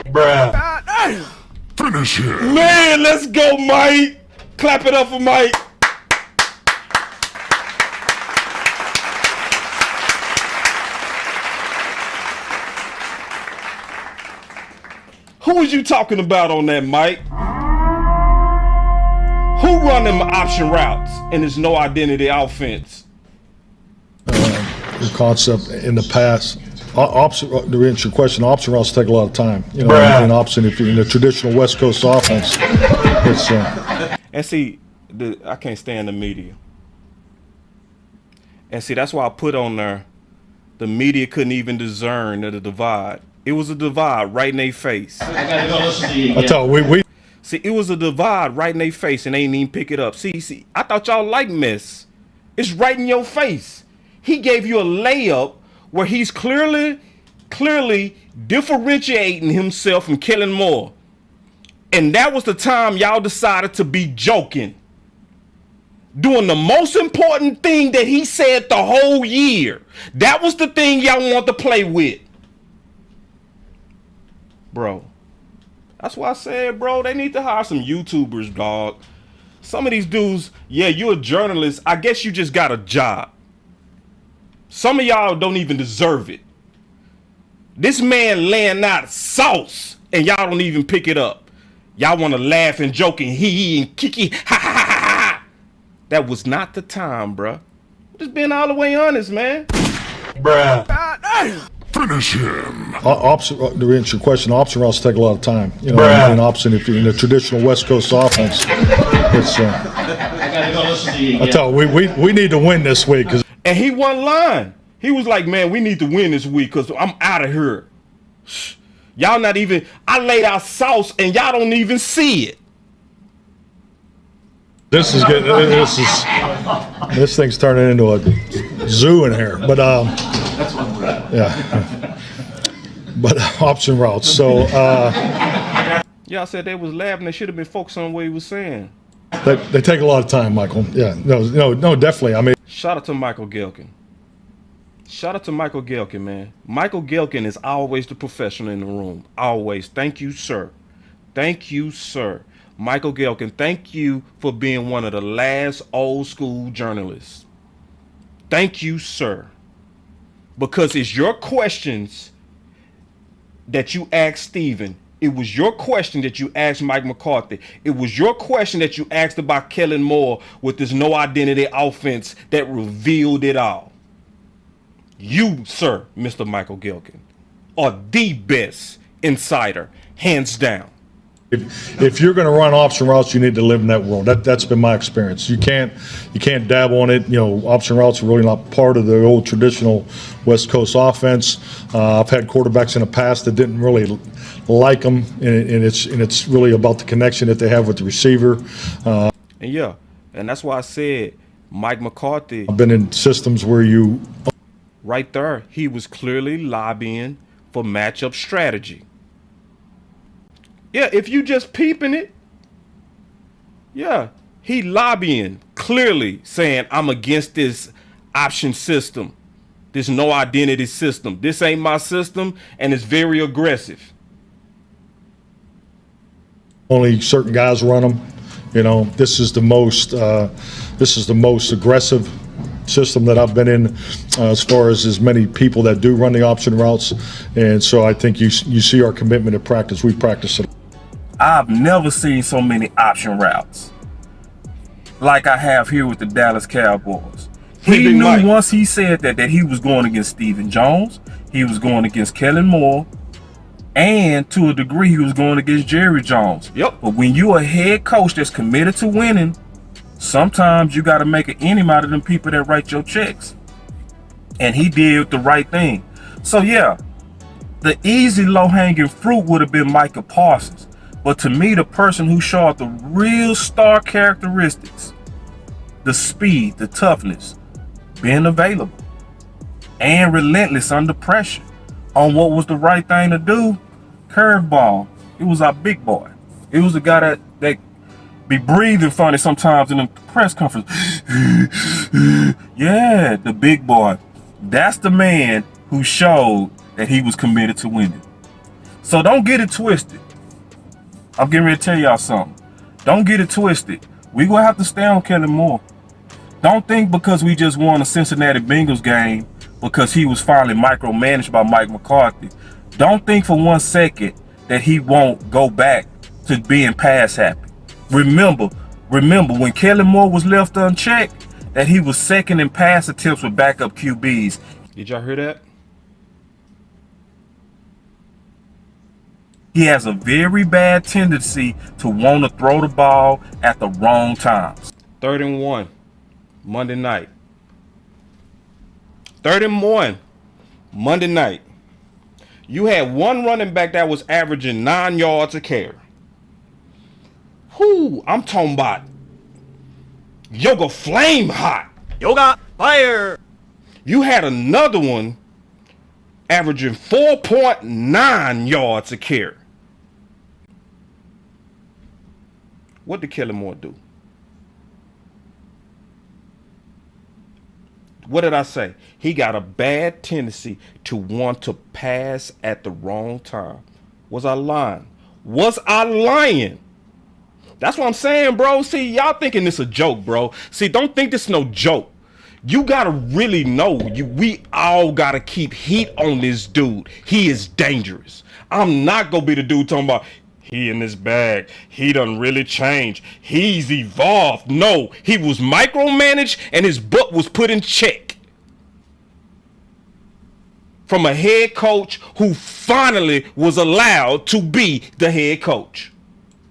[SPEAKER 16] Bruh.
[SPEAKER 17] Finish him.
[SPEAKER 16] Man, let's go, Mike. Clap it up for Mike. Who was you talking about on that, Mike? Who run them option routes and there's no identity offense?
[SPEAKER 17] The concept in the past, to answer your question, option routes take a lot of time. In option, if you're in the traditional West Coast offense, it's.
[SPEAKER 16] And see, I can't stand the media. And see, that's why I put on there, the media couldn't even discern the divide. It was a divide right in their face.
[SPEAKER 18] I gotta go listen to you.
[SPEAKER 17] I thought we.
[SPEAKER 16] See, it was a divide right in their face, and they didn't even pick it up. See, I thought y'all like mess. It's right in your face. He gave you a layup where he's clearly differentiating himself from Kellen Moore. And that was the time y'all decided to be joking. Doing the most important thing that he said the whole year. That was the thing y'all want to play with. Bro. That's why I said, bro, they need to hire some YouTubers, dog. Some of these dudes, yeah, you're a journalist. I guess you just got a job. Some of y'all don't even deserve it. This man laying out sauce, and y'all don't even pick it up. Y'all want to laugh and joke and hee and kiki, ha ha ha ha. That was not the time, bruh. Just being all the way honest, man. Bruh.
[SPEAKER 17] Finish him. To answer your question, option routes take a lot of time. In option, if you're in the traditional West Coast offense, it's.
[SPEAKER 18] I gotta go listen to you.
[SPEAKER 17] I thought we need to win this week.
[SPEAKER 16] And he wasn't lying. He was like, man, we need to win this week because I'm out of here. Y'all not even. I laid out sauce and y'all don't even see it.
[SPEAKER 17] This is good. This thing's turning into a zoo in here. But yeah. But option routes. So
[SPEAKER 16] y'all said they was laughing. They should have been focused on what he was saying.
[SPEAKER 17] They take a lot of time, Michael. Yeah. No, definitely. I mean,
[SPEAKER 16] shout out to Michael Gehlken. Shout out to Michael Gehlken, man. Michael Gehlken is always the professional in the room. Always. Thank you, sir. Thank you, sir. Michael Gehlken, thank you for being one of the last old school journalists. Thank you, sir. Because it's your questions that you asked Steven. It was your question that you asked Mike McCarthy. It was your question that you asked about Kellen Moore with this no identity offense that revealed it all. You, sir, Mr. Michael Gehlken, are the best insider, hands down.
[SPEAKER 17] If you're going to run option routes, you need to live in that world. That's been my experience. You can't dabble on it. Option routes are really not part of the old traditional West Coast offense. I've had quarterbacks in the past that didn't really like them, and it's really about the connection that they have with the receiver.
[SPEAKER 16] And that's why I said
[SPEAKER 1] Mike McCarthy.
[SPEAKER 17] I've been in systems where you.
[SPEAKER 1] Right there, he was clearly lobbying for matchup strategy. Yeah, if you just peeping it, yeah, he lobbying, clearly saying, I'm against this option system, this no identity system. This ain't my system, and it's very aggressive.
[SPEAKER 17] Only certain guys run them. You know, this is the most aggressive system that I've been in as far as many people that do run the option routes. And so I think you see our commitment to practice. We practice it.
[SPEAKER 16] I've never seen so many option routes like I have here with the Dallas Cowboys. He knew once he said that he was going against Stephen Jones, he was going against Kellen Moore, and to a degree he was going against Jerry Jones.
[SPEAKER 1] Yep.
[SPEAKER 16] But when you're a head coach that's committed to winning, sometimes you got to make an enemy out of them people that write your checks. And he did the right thing. So yeah, the easy low-hanging fruit would have been Micah Parsons. But to me, the person who showed the real star characteristics, the speed, the toughness, being available, and relentless under pressure on what was the right thing to do, curveball. It was our big boy. It was the guy that be breathing funny sometimes in the press conference. Yeah, the big boy. That's the man who showed that he was committed to winning. So don't get it twisted. I'm getting ready to tell y'all something. Don't get it twisted. We're going to have to stay on Kellen Moore. Don't think because we just won a Cincinnati Bengals game because he was finally micromanaged by Mike McCarthy. Don't think for 1 second that he won't go back to being pass happy. Remember when Kellen Moore was left unchecked, that he was second in pass attempts with backup QBs.
[SPEAKER 1] Did y'all hear that?
[SPEAKER 16] He has a very bad tendency to want to throw the ball at the wrong times.
[SPEAKER 1] 3rd and 1, Monday night. 3rd and 1, Monday night. You had one running back that was averaging 9 yards a carry. Whoo, I'm talking about yoga flame hot.
[SPEAKER 15] Yoga fire.
[SPEAKER 1] You had another one averaging 4.9 yards a carry. What did Kellen Moore do? What did I say? He got a bad tendency to want to pass at the wrong time. Was I lying? Was I lying? That's what I'm saying, bro. See, y'all thinking this a joke, bro. See, don't think this no joke. You gotta really know. We all gotta keep heat on this dude. He is dangerous. I'm not gonna be the dude talking about he in this bag. He done really changed. He's evolved. No, he was micromanaged and his butt was put in check. From a head coach who finally was allowed to be the head coach.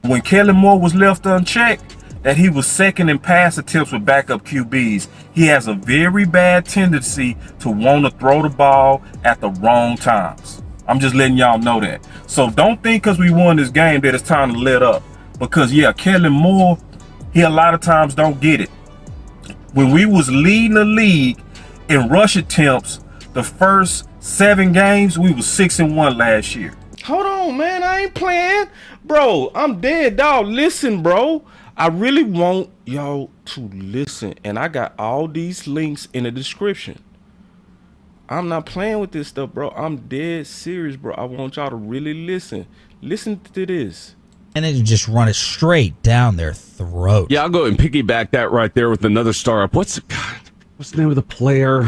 [SPEAKER 16] When Kellen Moore was left unchecked, that he was second in pass attempts with backup QBs. He has a very bad tendency to want to throw the ball at the wrong times. I'm just letting y'all know that. So don't think because we won this game that it's time to let up. Because yeah, Kellen Moore, he a lot of times don't get it. When we was leading the league in rush attempts, the first 7 games, we was 6-1 last year.
[SPEAKER 1] Hold on, man. I ain't playing. Bro, I'm dead, dog. Listen, bro. I really want y'all to listen. And I got all these links in the description. I'm not playing with this stuff, bro. I'm dead serious, bro. I want y'all to really listen. Listen to this.
[SPEAKER 19] And then just run it straight down their throat.
[SPEAKER 20] Yeah, I'll go and piggyback that right there with another startup. What's the name of the player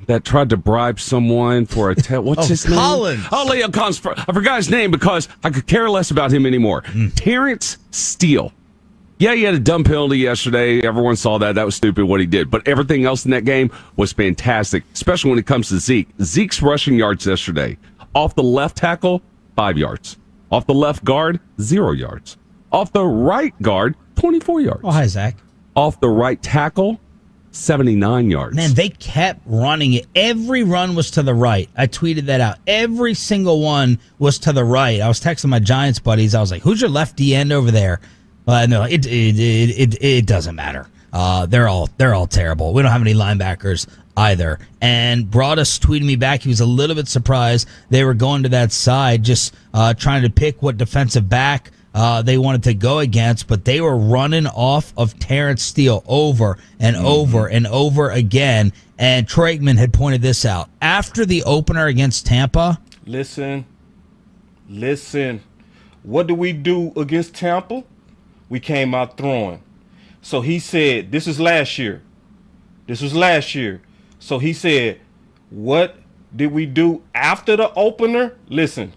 [SPEAKER 20] that tried to bribe someone for a what's his name?
[SPEAKER 19] Collins.
[SPEAKER 20] Leo Collins. I forgot his name because I could care less about him anymore. Terrence Steele. Yeah, he had a dumb penalty yesterday. Everyone saw that. That was stupid what he did. But everything else in that game was fantastic, especially when it comes to Zeke. Zeke's rushing yards yesterday. Off the left tackle, 5 yards. Off the left guard, 0 yards. Off the right guard, 24 yards.
[SPEAKER 19] Oh, hi, Zach.
[SPEAKER 20] Off the right tackle, 79 yards.
[SPEAKER 19] Man, they kept running it. Every run was to the right. I tweeted that out. Every single one was to the right. I was texting my Giants buddies. I was like, who's your left D end over there? No, it doesn't matter. they're all terrible. We don't have any linebackers either. And Broadus tweeted me back. He was a little bit surprised they were going to that side, just trying to pick what defensive back they wanted to go against, but they were running off of Terrence Steele over and over and over again. And Troy Aikman had pointed this out. After the opener against Tampa.
[SPEAKER 1] Listen. What do we do against Tampa? We came out throwing. So he said, this was last year. So he said, what did we do after the opener? Listen.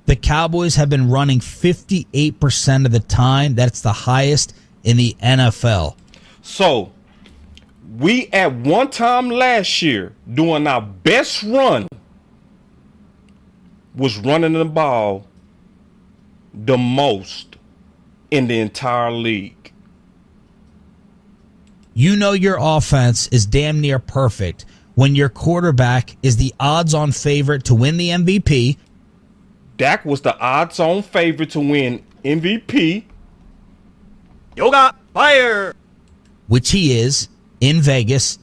[SPEAKER 19] The Cowboys have been running 58% of the time. That's the highest in the NFL.
[SPEAKER 1] So we at one time last year doing our best run was running the ball the most in the entire league.
[SPEAKER 19] You know your offense is damn near perfect when your quarterback is the odds-on favorite to win the MVP.
[SPEAKER 1] Dak was the odds-on favorite to win MVP.
[SPEAKER 15] Yoga fire.
[SPEAKER 19] Which he is in Vegas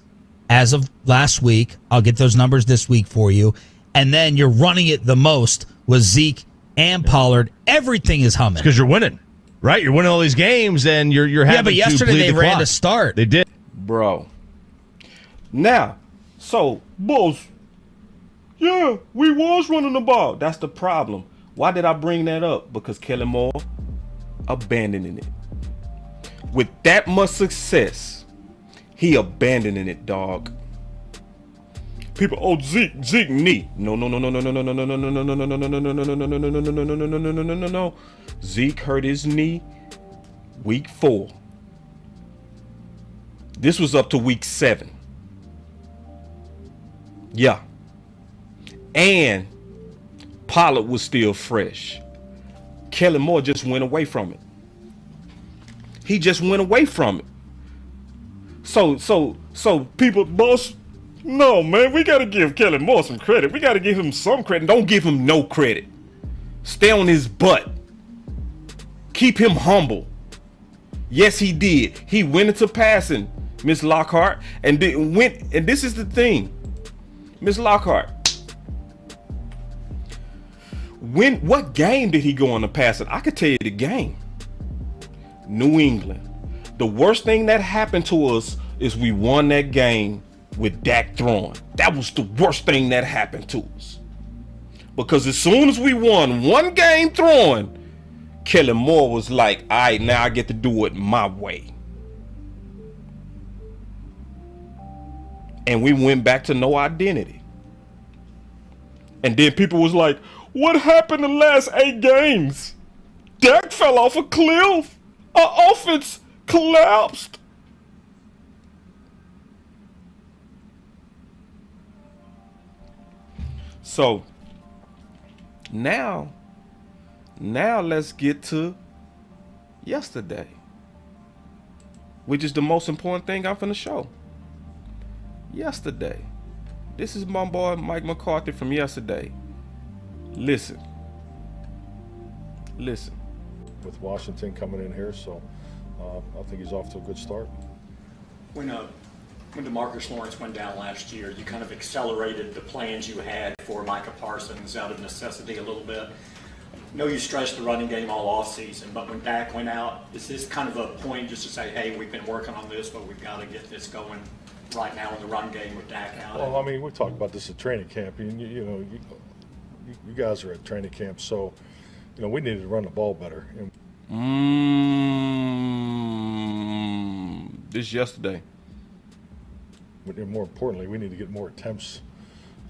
[SPEAKER 19] as of last week. I'll get those numbers this week for you. And then you're running it the most with Zeke and Pollard. Everything is humming.
[SPEAKER 6] Because you're winning, right? You're winning all these games, and you're having
[SPEAKER 19] yeah, but yesterday they ran to start.
[SPEAKER 6] They did.
[SPEAKER 1] Bro. Now, so, Bulls, yeah, we was running the ball. That's the problem. Why did I bring that up? Because Kellen Moore abandoning it. With that much success, he abandoning it, dog. People, Zeke knee. No. Zeke hurt his knee week 4. This was up to week 7. Yeah. And Pollard was still fresh. Kellen Moore just went away from it. He just went away from it. So people, boss, no, man, we got to give Kellen Moore some credit. We got to give him some credit. Don't give him no credit. Stay on his butt. Keep him humble. Yes, he did. He went into passing, Miss Lockhart, and this is the thing. Miss Lockhart, what game did he go on the passing? I could tell you the game. New England. The worst thing that happened to us is we won that game with Dak throwing. That was the worst thing that happened to us. Because as soon as we won one game throwing, Kellen Moore was like, all right, now I get to do it my way. And we went back to no identity. And then people was like, what happened the last 8 games? Dak fell off a cliff. Our offense collapsed. So now let's get to yesterday, which is the most important thing I'm finna show. Yesterday. This is my boy Mike McCarthy from yesterday. Listen.
[SPEAKER 17] With Washington coming in here, so I think he's off to a good start.
[SPEAKER 18] When DeMarcus Lawrence went down last year, you kind of accelerated the plans you had for Micah Parsons out of necessity a little bit. I know you stretched the running game all offseason, but when Dak went out, is this kind of a point just to say, hey, we've been working on this, but we've got to get this going right now in the run game with Dak out?
[SPEAKER 17] Well, I mean, we talked about this at training camp. You guys are at training camp, so we needed to run the ball better.
[SPEAKER 1] This yesterday.
[SPEAKER 17] And more importantly, we need to get more attempts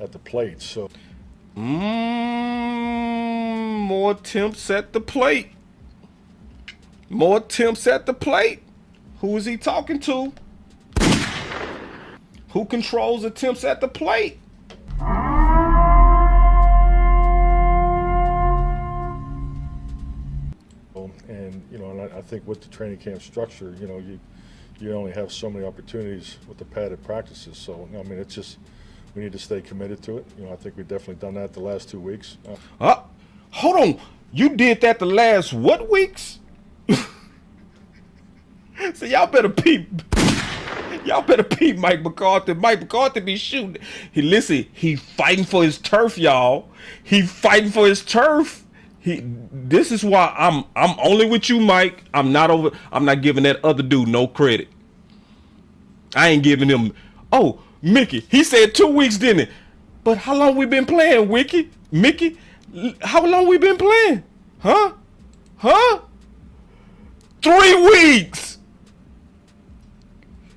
[SPEAKER 17] at the plate. So,
[SPEAKER 1] more attempts at the plate. More attempts at the plate. Who is he talking to? Who controls attempts at the plate?
[SPEAKER 17] And I think with the training camp structure, you only have so many opportunities with the padded practices. So, it's just, we need to stay committed to it. I think we've definitely done that the last 2 weeks.
[SPEAKER 1] Hold on. You did that the last what weeks? So y'all better peep. Y'all better peep Mike McCarthy. Mike McCarthy be shooting. He fighting for his turf, y'all. He fighting for his turf. This is why I'm only with you, Mike. I'm not giving that other dude no credit. I ain't giving him. Oh, Mickey, he said 2 weeks, didn't he? But how long we been playing, Mickey? How long we been playing? Huh? 3 weeks.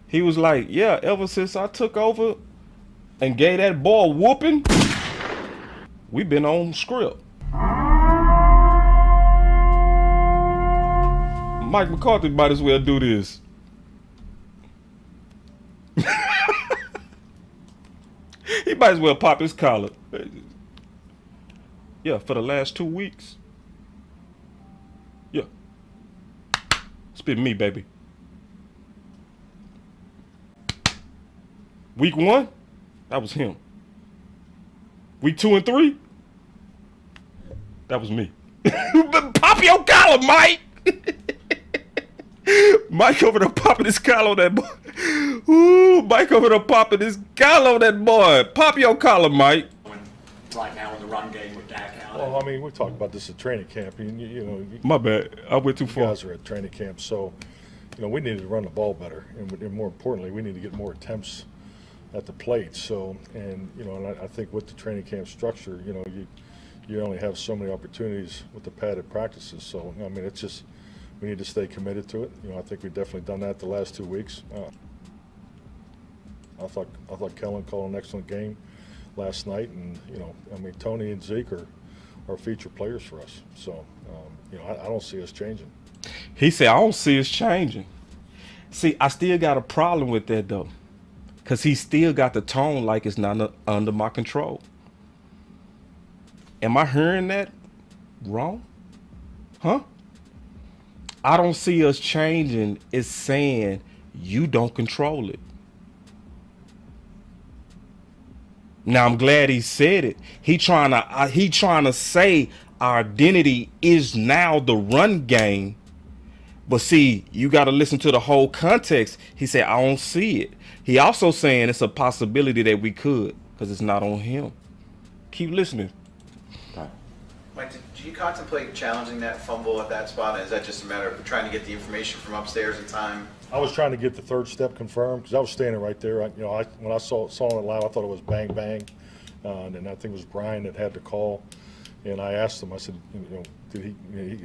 [SPEAKER 1] He was like, yeah, ever since I took over and gave that boy a whooping, we been on script. Mike McCarthy might as well do this. He might as well pop his collar. Yeah, for the last 2 weeks. Yeah. It's been me, baby. Week 1, that was him. Week 2 and 3, that was me. Pop your collar, Mike. Mike over there popping his collar on that boy. Ooh, Mike over there popping his collar on that boy. Pop your collar, Mike.
[SPEAKER 18] Right now in the run game with Dak out.
[SPEAKER 17] Well, I mean, we talked about this at training camp.
[SPEAKER 1] My bad. I went too far.
[SPEAKER 17] You guys are at training camp, so we need to run the ball better, and more importantly, we need to get more attempts at the plate. So, and I think with the training camp structure, you only have so many opportunities with the padded practices. So, I mean, it's just we need to stay committed to it. I think we've definitely done that the last 2 weeks. I thought Kellen called an excellent game last night, and I mean, Tony and Zeke are featured players for us. So, I don't see us changing.
[SPEAKER 1] He said, I don't see us changing. See, I still got a problem with that though, because he still got the tone like it's not under my control. Am I hearing that wrong? Huh? I don't see us changing. It's saying you don't control it. Now I'm glad he said it. He trying to say our identity is now the run game. But see, you got to listen to the whole context. He said, I don't see it. He also saying it's a possibility that we could, because it's not on him. Keep listening.
[SPEAKER 21] Mike, did you contemplate challenging that fumble at that spot? Is that just a matter of trying to get the information from upstairs in time?
[SPEAKER 17] I was trying to get the third step confirmed because I was standing right there. When I saw it live, I thought it was bang bang, and then I think it was Brian that had the call. And I asked him. I said, did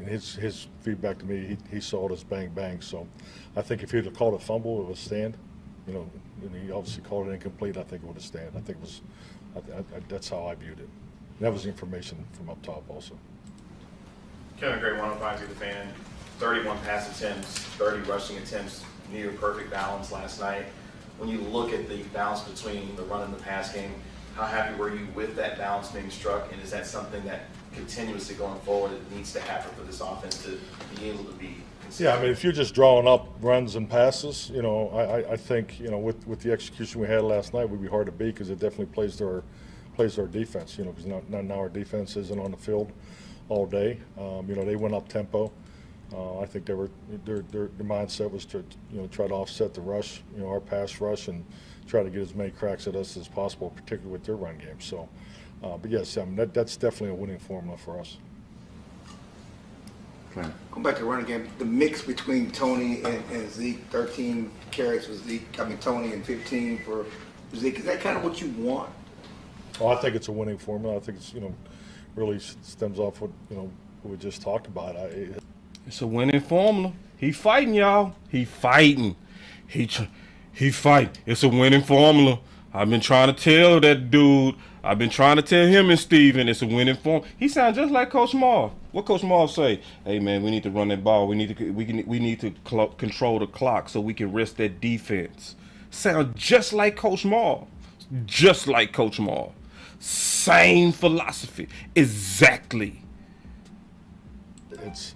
[SPEAKER 17] his feedback to me? He saw it as bang bang. So I think if he'd have called a fumble, it would stand. And he obviously called it incomplete. I think it would have stand. I think it was. That's how I viewed it. That was information from up top also.
[SPEAKER 22] Kellen, great 105 through the fan. 31 pass attempts, 30 rushing attempts, near perfect balance last night. When you look at the balance between the run and the pass game, how happy were you with that balance being struck? And is that something that continuously going forward it needs to happen for this offense to be able to be consistent?
[SPEAKER 17] Yeah, I mean, if you're just drawing up runs and passes, I think, with the execution we had last night, we'd be hard to beat because it definitely plays to our defense, because now our defense isn't on the field all day. They went up tempo. I think their mindset was to try to offset the rush, our pass rush, and try to get as many cracks at us as possible, particularly with their run game. So, but yes, I mean, that's definitely a winning formula for us.
[SPEAKER 23] Going back to the running game, the mix between Tony and Zeke, 13 carries for Zeke, Tony, and 15 for Zeke. Is that kind of what you want?
[SPEAKER 17] Well, I think it's a winning formula. I think it's really stems off what we just talked about.
[SPEAKER 1] It's a winning formula. He fighting, y'all. He fighting. He fight. It's a winning formula. I've been trying to tell that dude. I've been trying to tell him and Steven it's a winning formula. He sounds just like Coach Marv. What Coach Marv say? Hey man, we need to run that ball. We need to control the clock so we can rest that defense. Sound just like Coach Marv. Just like Coach Marv. Same philosophy. Exactly.
[SPEAKER 17] It's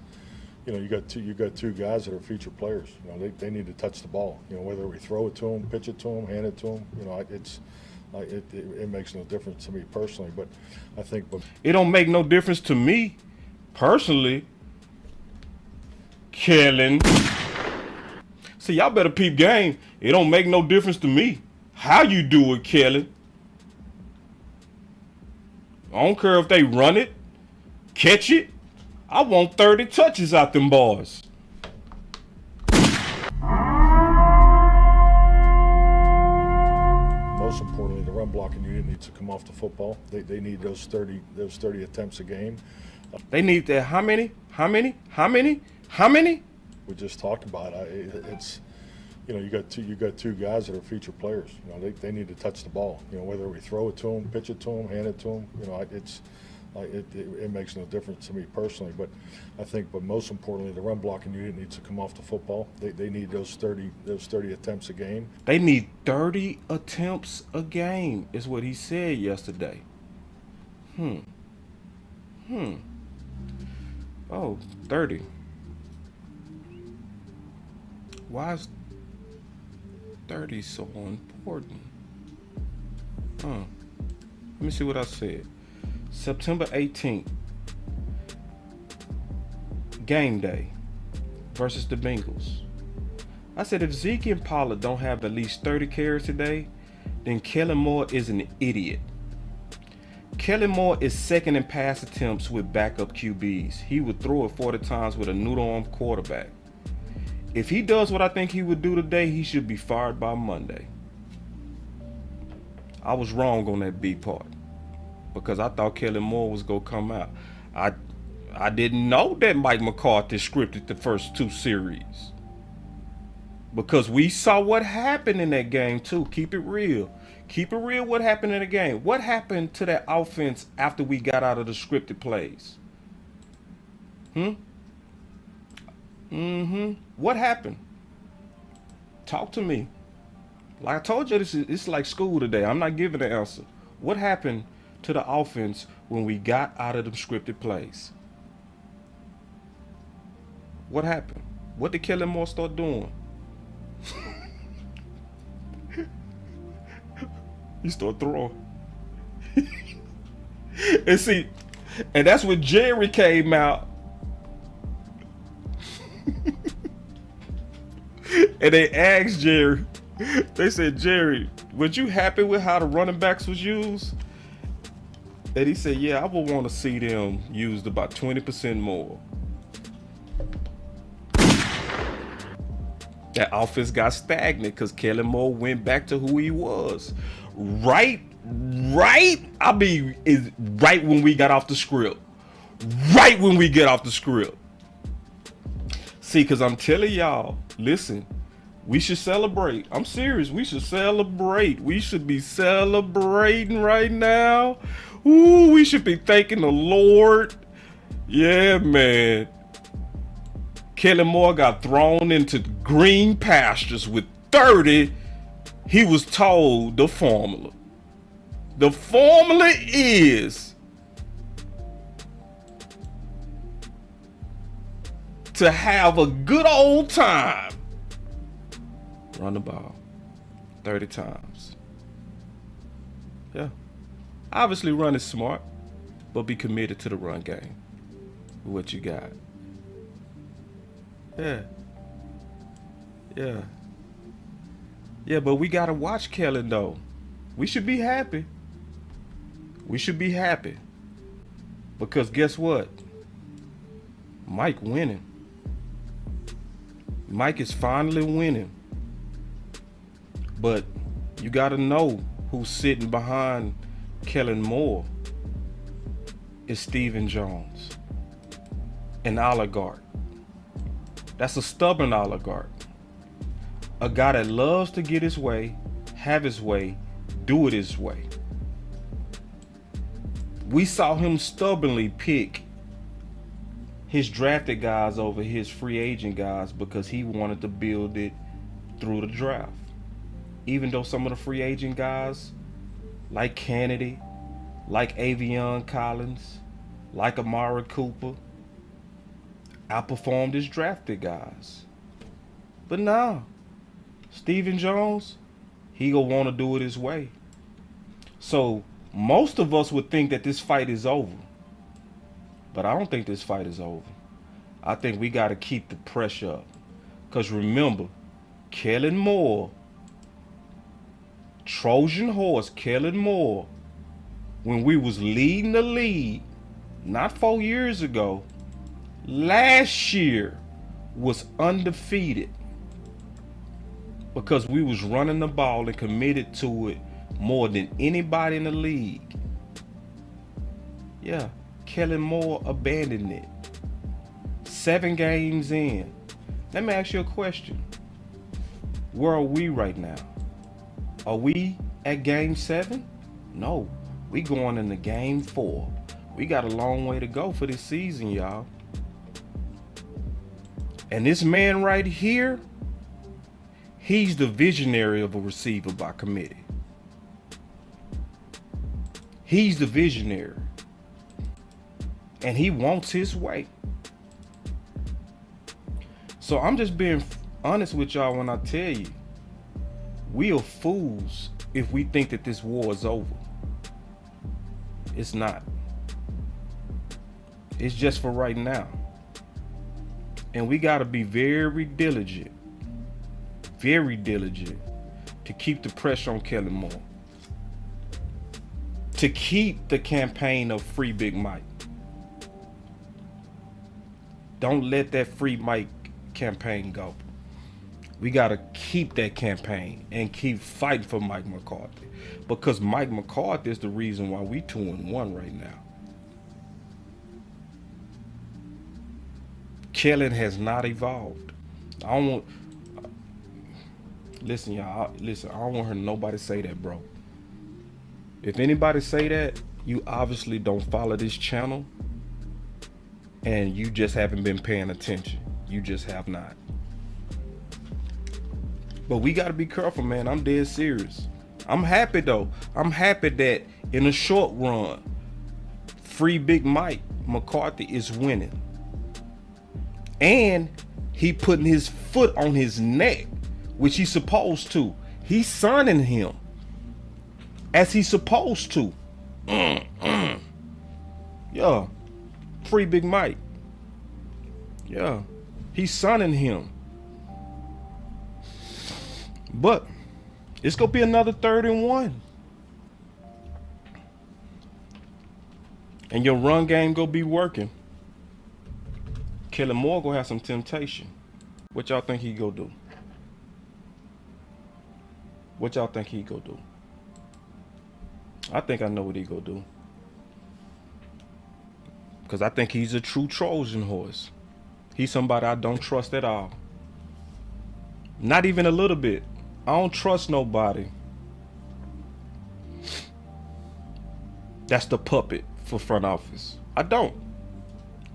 [SPEAKER 17] you got two guys that are featured players. They need to touch the ball. Whether we throw it to them, pitch it to them, hand it to them. It makes no difference to me personally. But I think
[SPEAKER 1] it don't make no difference to me personally, Kellen.
[SPEAKER 16] See, y'all better peep game. It don't make no difference to me how you do it, Kellen. I don't care if they run it, catch it. I want 30 touches out them boys.
[SPEAKER 17] Most importantly, the run blocking unit needs to come off the football. They need those 30 attempts a game.
[SPEAKER 16] They need that. How many?
[SPEAKER 17] We just talked about it. It's, you got two guys that are featured players. They need to touch the ball. Whether we throw it to them, pitch it to them, hand it to them. It makes no difference to me personally. But I think, most importantly, the run blocking unit needs to come off the football. They need those 30 attempts a game.
[SPEAKER 16] They need 30 attempts a game, is what he said yesterday. Oh, 30. Why is 30 so important? Let me see what I said. September 18th, game day versus the Bengals. I said if Zeke and Pollard don't have at least 30 carries today, then Kellen Moore is an idiot. Kellen Moore is second in pass attempts with backup QBs. He would throw it 40 times with a noodle-arm quarterback. If he does what I think he would do today, he should be fired by Monday. I was wrong on that B part because I thought Kellen Moore was going to come out. I didn't know that Mike McCarthy scripted the first two series because we saw what happened in that game too. Keep it real. Keep it real what happened in the game. What happened to that offense after we got out of the scripted plays? What happened? Talk to me. Like I told you, it's like school today. I'm not giving the answer. What happened to the offense when we got out of the scripted plays? What happened? What did Kellen Moore start doing? He started throwing. And see, and that's when Jerry came out. And they asked Jerry, they said, Jerry, was you happy with how the running backs was used? And he said, yeah, I would want to see them used about 20% more. That offense got stagnant because Kellen Moore went back to who he was. Right when we got off the script. Right when we get off the script. See, because I'm telling y'all, listen, we should celebrate. I'm serious. We should celebrate. We should be celebrating right now. Ooh, we should be thanking the Lord. Yeah, man. Kellen Moore got thrown into green pastures with 30. He was told the formula. The formula is to have a good old time. Run the ball 30 times. Yeah. Obviously run is smart, but be committed to the run game. What you got. Yeah, but we gotta watch Kellen though. We should be happy. We should be happy. Because guess what? Mike winning. Mike is finally winning. But you gotta know who's sitting behind Kellen Moore is Stephen Jones, an oligarch. That's a stubborn oligarch. A guy that loves to get his way, have his way, do it his way. We saw him stubbornly pick his drafted guys over his free agent guys because he wanted to build it through the draft. Even though some of the free agent guys, like Kennedy, like Avion Collins, like Amari Cooper, outperformed his drafted guys. But now, Stephen Jones, he gonna want to do it his way. So most of us would think that this fight is over. But I don't think this fight is over. I think we got to keep the pressure up. Because remember,
[SPEAKER 1] Kellen Moore, Trojan horse Kellen Moore, when we was leading the league, not 4 years ago, last year was undefeated because we was running the ball and committed to it more than anybody in the league. Yeah, Kellen Moore abandoned it. 7 games in. Let me ask you a question. Where are we right now? Are we at game 7? No, we going into game 4. We got a long way to go for this season, y'all. And this man right here, he's the visionary of a receiver by committee. He's the visionary. And he wants his way. So I'm just being honest with y'all when I tell you, we are fools if we think that this war is over. It's not. It's just for right now. And we got to be very diligent to keep the pressure on Kellen Moore, to keep the campaign of Free Big Mike. Don't let that Free Mike campaign go. We got to keep that campaign and keep fighting for Mike McCarthy, because Mike McCarthy is the reason why we 2-1 right now. Kellen has not evolved. I don't want, listen y'all, listen, I don't want to hear nobody say that, bro. If anybody say that, you obviously don't follow this channel and you just haven't been paying attention. You just have not. But we got to be careful, man. I'm dead serious. I'm happy though. I'm happy that in the short run, Free Big Mike McCarthy is winning. And he putting his foot on his neck, which he's supposed to. He's signing him as he's supposed to. Yeah. Free Big Mike. Yeah. He's signing him. But it's gonna be another 3rd and 1. And your run game gonna be working. Kellen Moore gonna have some temptation. What y'all think he gonna do? What y'all think he gonna do? I think I know what he gonna do. Because I think he's a true Trojan horse. He's somebody I don't trust at all. Not even a little bit. I don't trust nobody that's the puppet for front office. I don't.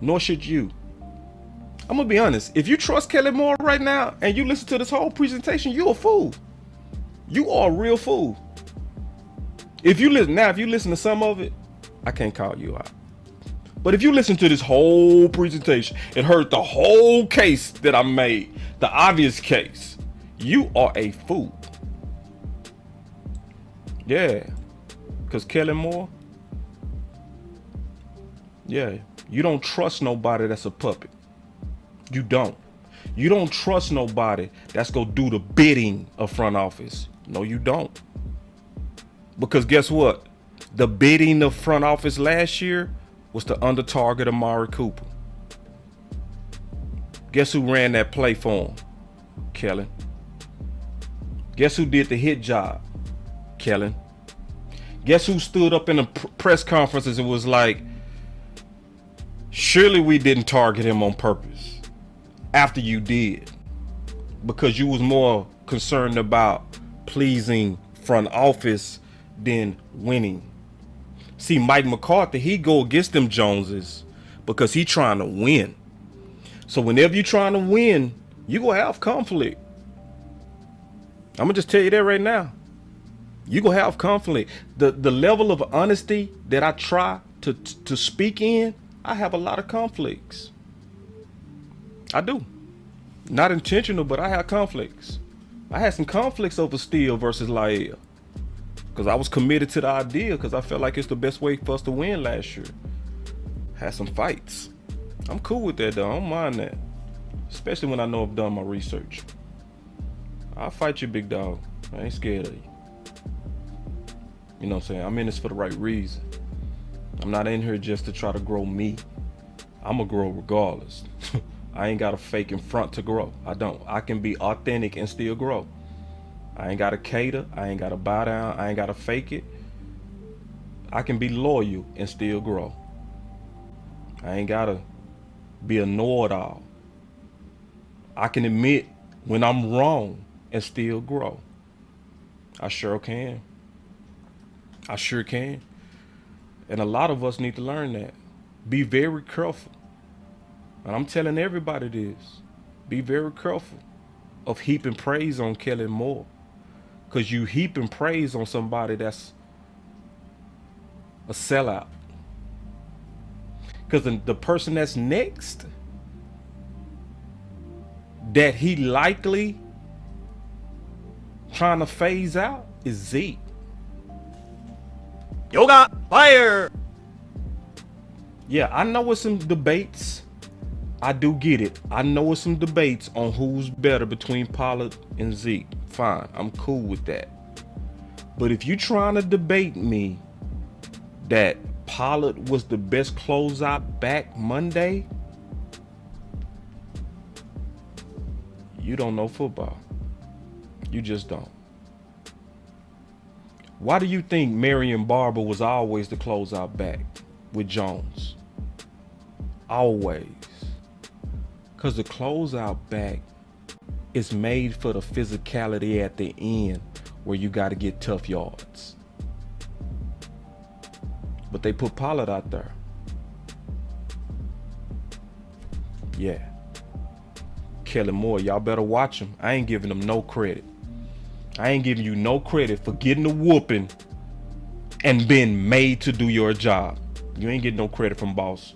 [SPEAKER 1] Nor should you. I'm gonna be honest. If you trust Kellen Moore right now and you listen to this whole presentation, you're a fool. You are a real fool. If you listen to some of it, I can't call you out. But if you listen to this whole presentation and heard the whole case that I made, the obvious case, you are a fool. Yeah. Because Kellen Moore, yeah, you don't trust nobody that's a puppet. You don't. You don't trust nobody that's gonna do the bidding of front office. No, you don't. Because guess what? The bidding of front office last year was to under target Amari Cooper. Guess who ran that play for him? Kellen. Guess who did the hit job? Kellen. Guess who stood up in the press conferences and was like, surely we didn't target him on purpose. After you did, because you was more concerned about pleasing front office than winning. See, Mike McCarthy, he go against them Joneses because he trying to win. So whenever you trying to win, you gonna have conflict. I'm gonna just tell you that right now. You gonna have conflict. The level of honesty that I try to speak in, I have a lot of conflicts. I do. Not intentional, but I have conflicts. I had some conflicts over Steele versus Lael. Because I was committed to the idea, because I felt like it's the best way for us to win last year. Had some fights. I'm cool with that though. I don't mind that. Especially when I know I've done my research. I'll fight you, big dog. I ain't scared of you. You know what I'm saying? I'm in this for the right reason. I'm not in here just to try to grow me. I'm going to grow regardless. I ain't got to fake in front to grow. I don't. I can be authentic and still grow. I ain't got to cater. I ain't got to bow down. I ain't got to fake it. I can be loyal and still grow. I ain't got to be a know-it-all. I can admit when I'm wrong and still grow. I sure can. I sure can. And a lot of us need to learn that. Be very careful. And I'm telling everybody this. Be very careful of heaping praise on Kellen Moore. Because you heaping praise on somebody that's a sellout. Because the person that's next, that he likely trying to phase out, is Zeke.
[SPEAKER 15] Yoga fire.
[SPEAKER 1] Yeah, I know it's some debates. I do get it. I know it's some debates on who's better between Pollard and Zeke. Fine, I'm cool with that. But if you trying to debate me that Pollard was the best closeout back Monday, you don't know football. You just don't. Why do you think Marion Barber was always the closeout back with Jones? Always. Because the closeout back is made for the physicality at the end where you got to get tough yards. But they put Pollard out there. Yeah. Kellen Moore, y'all better watch him. I ain't giving him no credit. I ain't giving you no credit for getting a whooping and being made to do your job. You ain't getting no credit from Boss.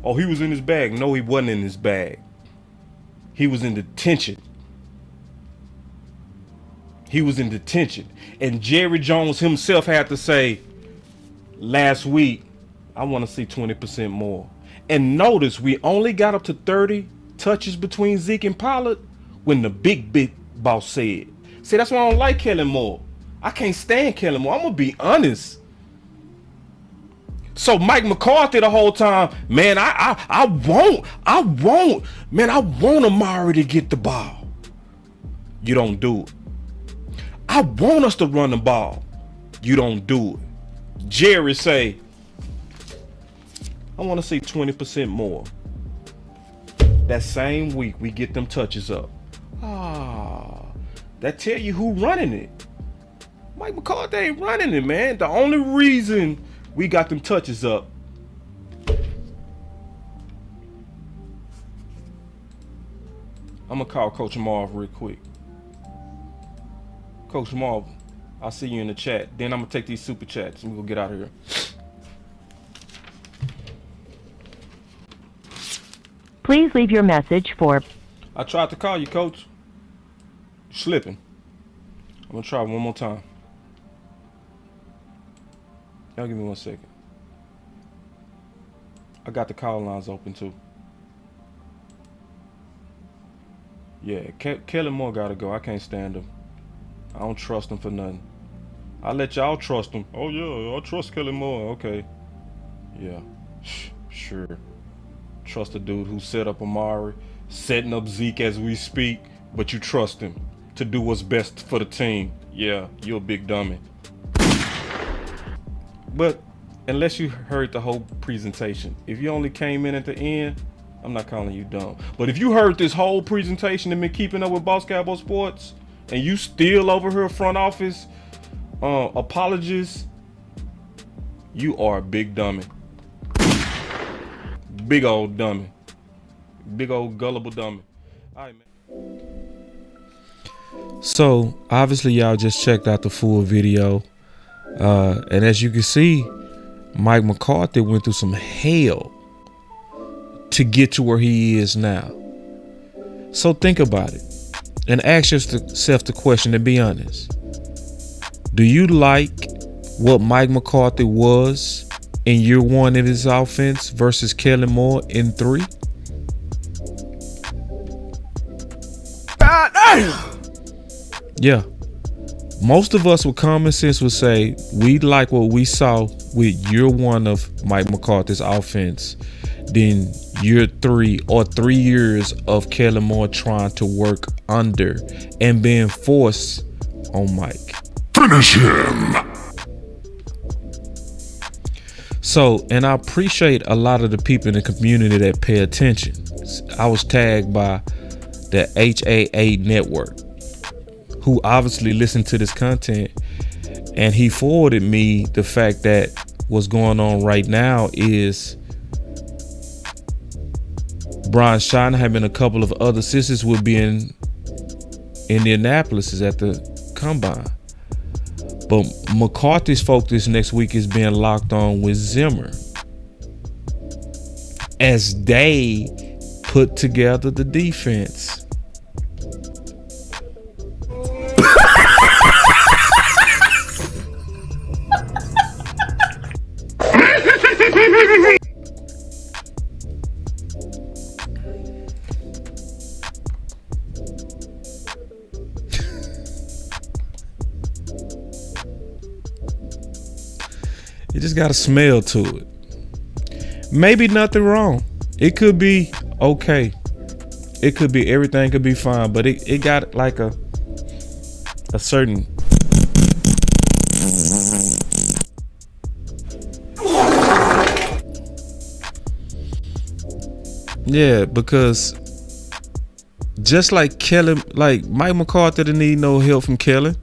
[SPEAKER 1] Oh, he was in his bag. No, he wasn't in his bag. He was in detention. He was in detention. And Jerry Jones himself had to say last week, I want to see 20% more. And notice we only got up to 30 touches between Zeke and Pollard when the big boss said. See, that's why I don't like Kellen Moore. I can't stand Kellen Moore. I'm going to be honest. So Mike McCarthy the whole time, man, I want Amari to get the ball. You don't do it. I want us to run the ball. You don't do it. Jerry say, I want to see 20% more. That same week, we get them touches up. That tell you who running it. Mike McCarthy ain't running it, man. The only reason we got them touches up, I'm going to call Coach Marv real quick. Coach Marv, I'll see you in the chat. Then I'm going to take these super chats and we'll get out of here.
[SPEAKER 2] Please leave your message for...
[SPEAKER 1] I tried to call you, Coach. You're slipping. I'm going to try one more time. Y'all give me 1 second. I got the call lines open too. Yeah, Kellen Moore got to go. I can't stand him. I don't trust him for nothing. I let y'all trust him. Oh, yeah, I trust Kellen Moore. Okay. Yeah, sure. Trust a dude who set up Amari, setting up Zeke as we speak, but you trust him to do what's best for the team. Yeah, you're a big dummy. But unless you heard the whole presentation, if you only came in at the end, I'm not calling you dumb. But if you heard this whole presentation and been keeping up with Boss Cowboy Sports, and you still over here front office apologies, you are a big dummy. Big old dummy. Big old gullible dummy. All right, man. So obviously y'all just checked out the full video. And as you can see, Mike McCarthy went through some hell to get to where he is now. So think about it and ask yourself the question, and be honest. Do you like what Mike McCarthy was in year one of his offense versus Kellen Moore in 3?
[SPEAKER 15] God damn!
[SPEAKER 1] Yeah. Most of us with common sense would say we like what we saw with year one of Mike McCarthy's offense than year 3 or 3 years of Kellen Moore trying to work under and being forced on Mike.
[SPEAKER 3] Finish him.
[SPEAKER 1] So, and I appreciate a lot of the people in the community that pay attention. I was tagged by the HAA network, who obviously listened to this content, and he forwarded me the fact that what's going on right now is Brian Schottenheimer and a couple of other sisters will be in Indianapolis is at the combine. But McCarthy's focus next week is being locked on with Zimmer as they put together the defense. It just got a smell to it. Maybe nothing wrong. It could be okay. It could be everything could be fine, but it got like a certain yeah, because just like Kellen, like Mike McCarthy didn't need no help from Kellen.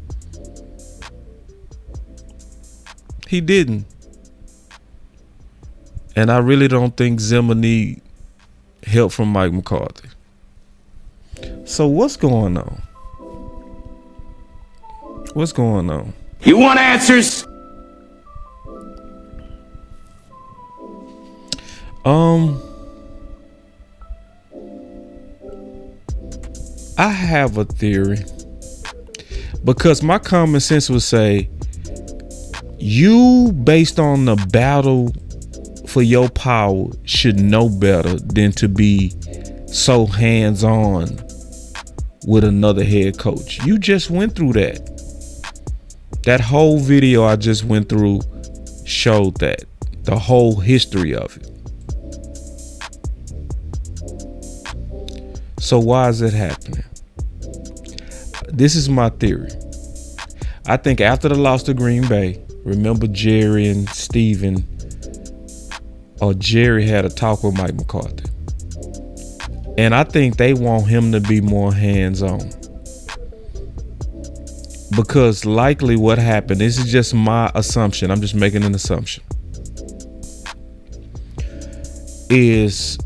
[SPEAKER 1] He didn't. And I really don't think Zimmer need help from Mike McCarthy. So what's going on? What's going on?
[SPEAKER 15] You want answers?
[SPEAKER 1] I have a theory. Because my common sense would say, you, based on the battle for your power, should know better than to be so hands-on with another head coach. You just went through that. That whole video I just went through showed that. The whole history of it. So why is it happening? This is my theory. I think after the loss to Green Bay, remember Jerry and Steven, or Jerry had a talk with Mike McCarthy. And I think they want him to be more hands-on. Because likely what happened, this is just my assumption, I'm just making an assumption, is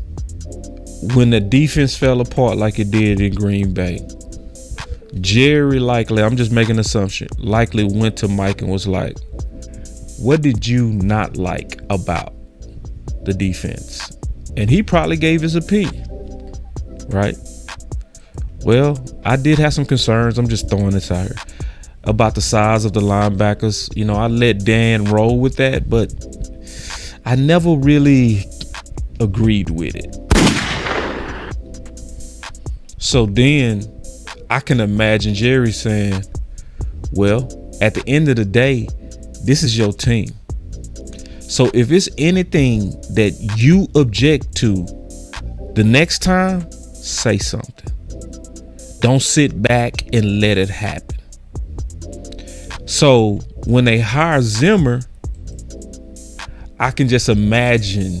[SPEAKER 1] when the defense fell apart like it did in Green Bay, Jerry likely, I'm just making an assumption, likely went to Mike and was like, what did you not like about the defense? And he probably gave his opinion, right? Well, I did have some concerns, I'm just throwing this out here, about the size of the linebackers. You know, I let Dan roll with that, but I never really agreed with it. So then I can imagine Jerry saying, well, at the end of the day, this is your team. So if it's anything that you object to, the next time, say something. Don't sit back and let it happen. So when they hire Zimmer, I can just imagine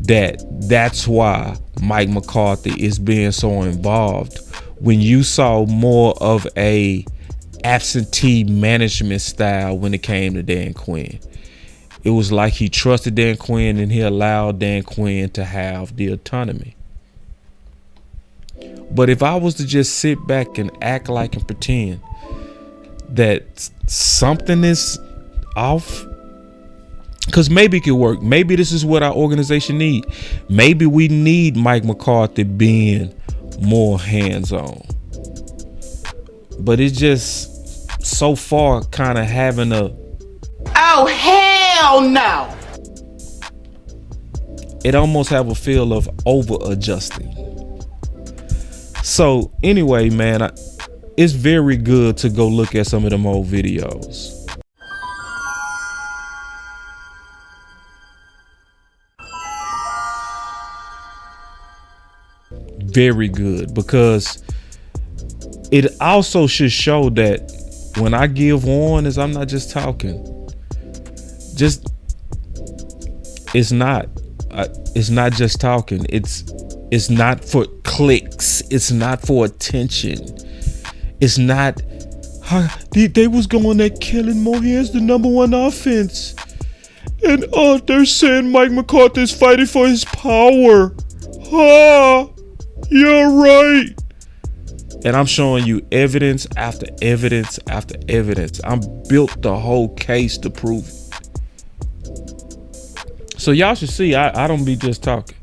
[SPEAKER 1] that that's why Mike McCarthy is being so involved. When you saw more of a absentee management style when it came to Dan Quinn, it was like he trusted Dan Quinn and he allowed Dan Quinn to have the autonomy. But if I was to just sit back and act like and pretend that something is off, because maybe it could work. Maybe this is what our organization need. Maybe we need Mike McCarthy being more hands-on. But it's just so far kind of having a,
[SPEAKER 15] oh hell no,
[SPEAKER 1] it almost have a feel of over adjusting. So anyway, man, it's very good to go look at some of them old videos. Very good, because it also should show that when I give warnings, I'm not just talking. It's not just talking. It's not for clicks. It's not for attention. It's not. They was going at Kellen Morehead's the number one offense, and they're saying Mike McCarthy is fighting for his power. You're right. And I'm showing you evidence after evidence after evidence. I'm built the whole case to prove it. So y'all should see, I don't be just talking.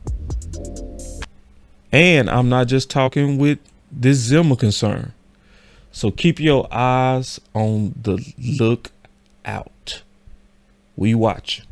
[SPEAKER 1] And I'm not just talking with this Zimmer concern. So keep your eyes on the lookout. We watching.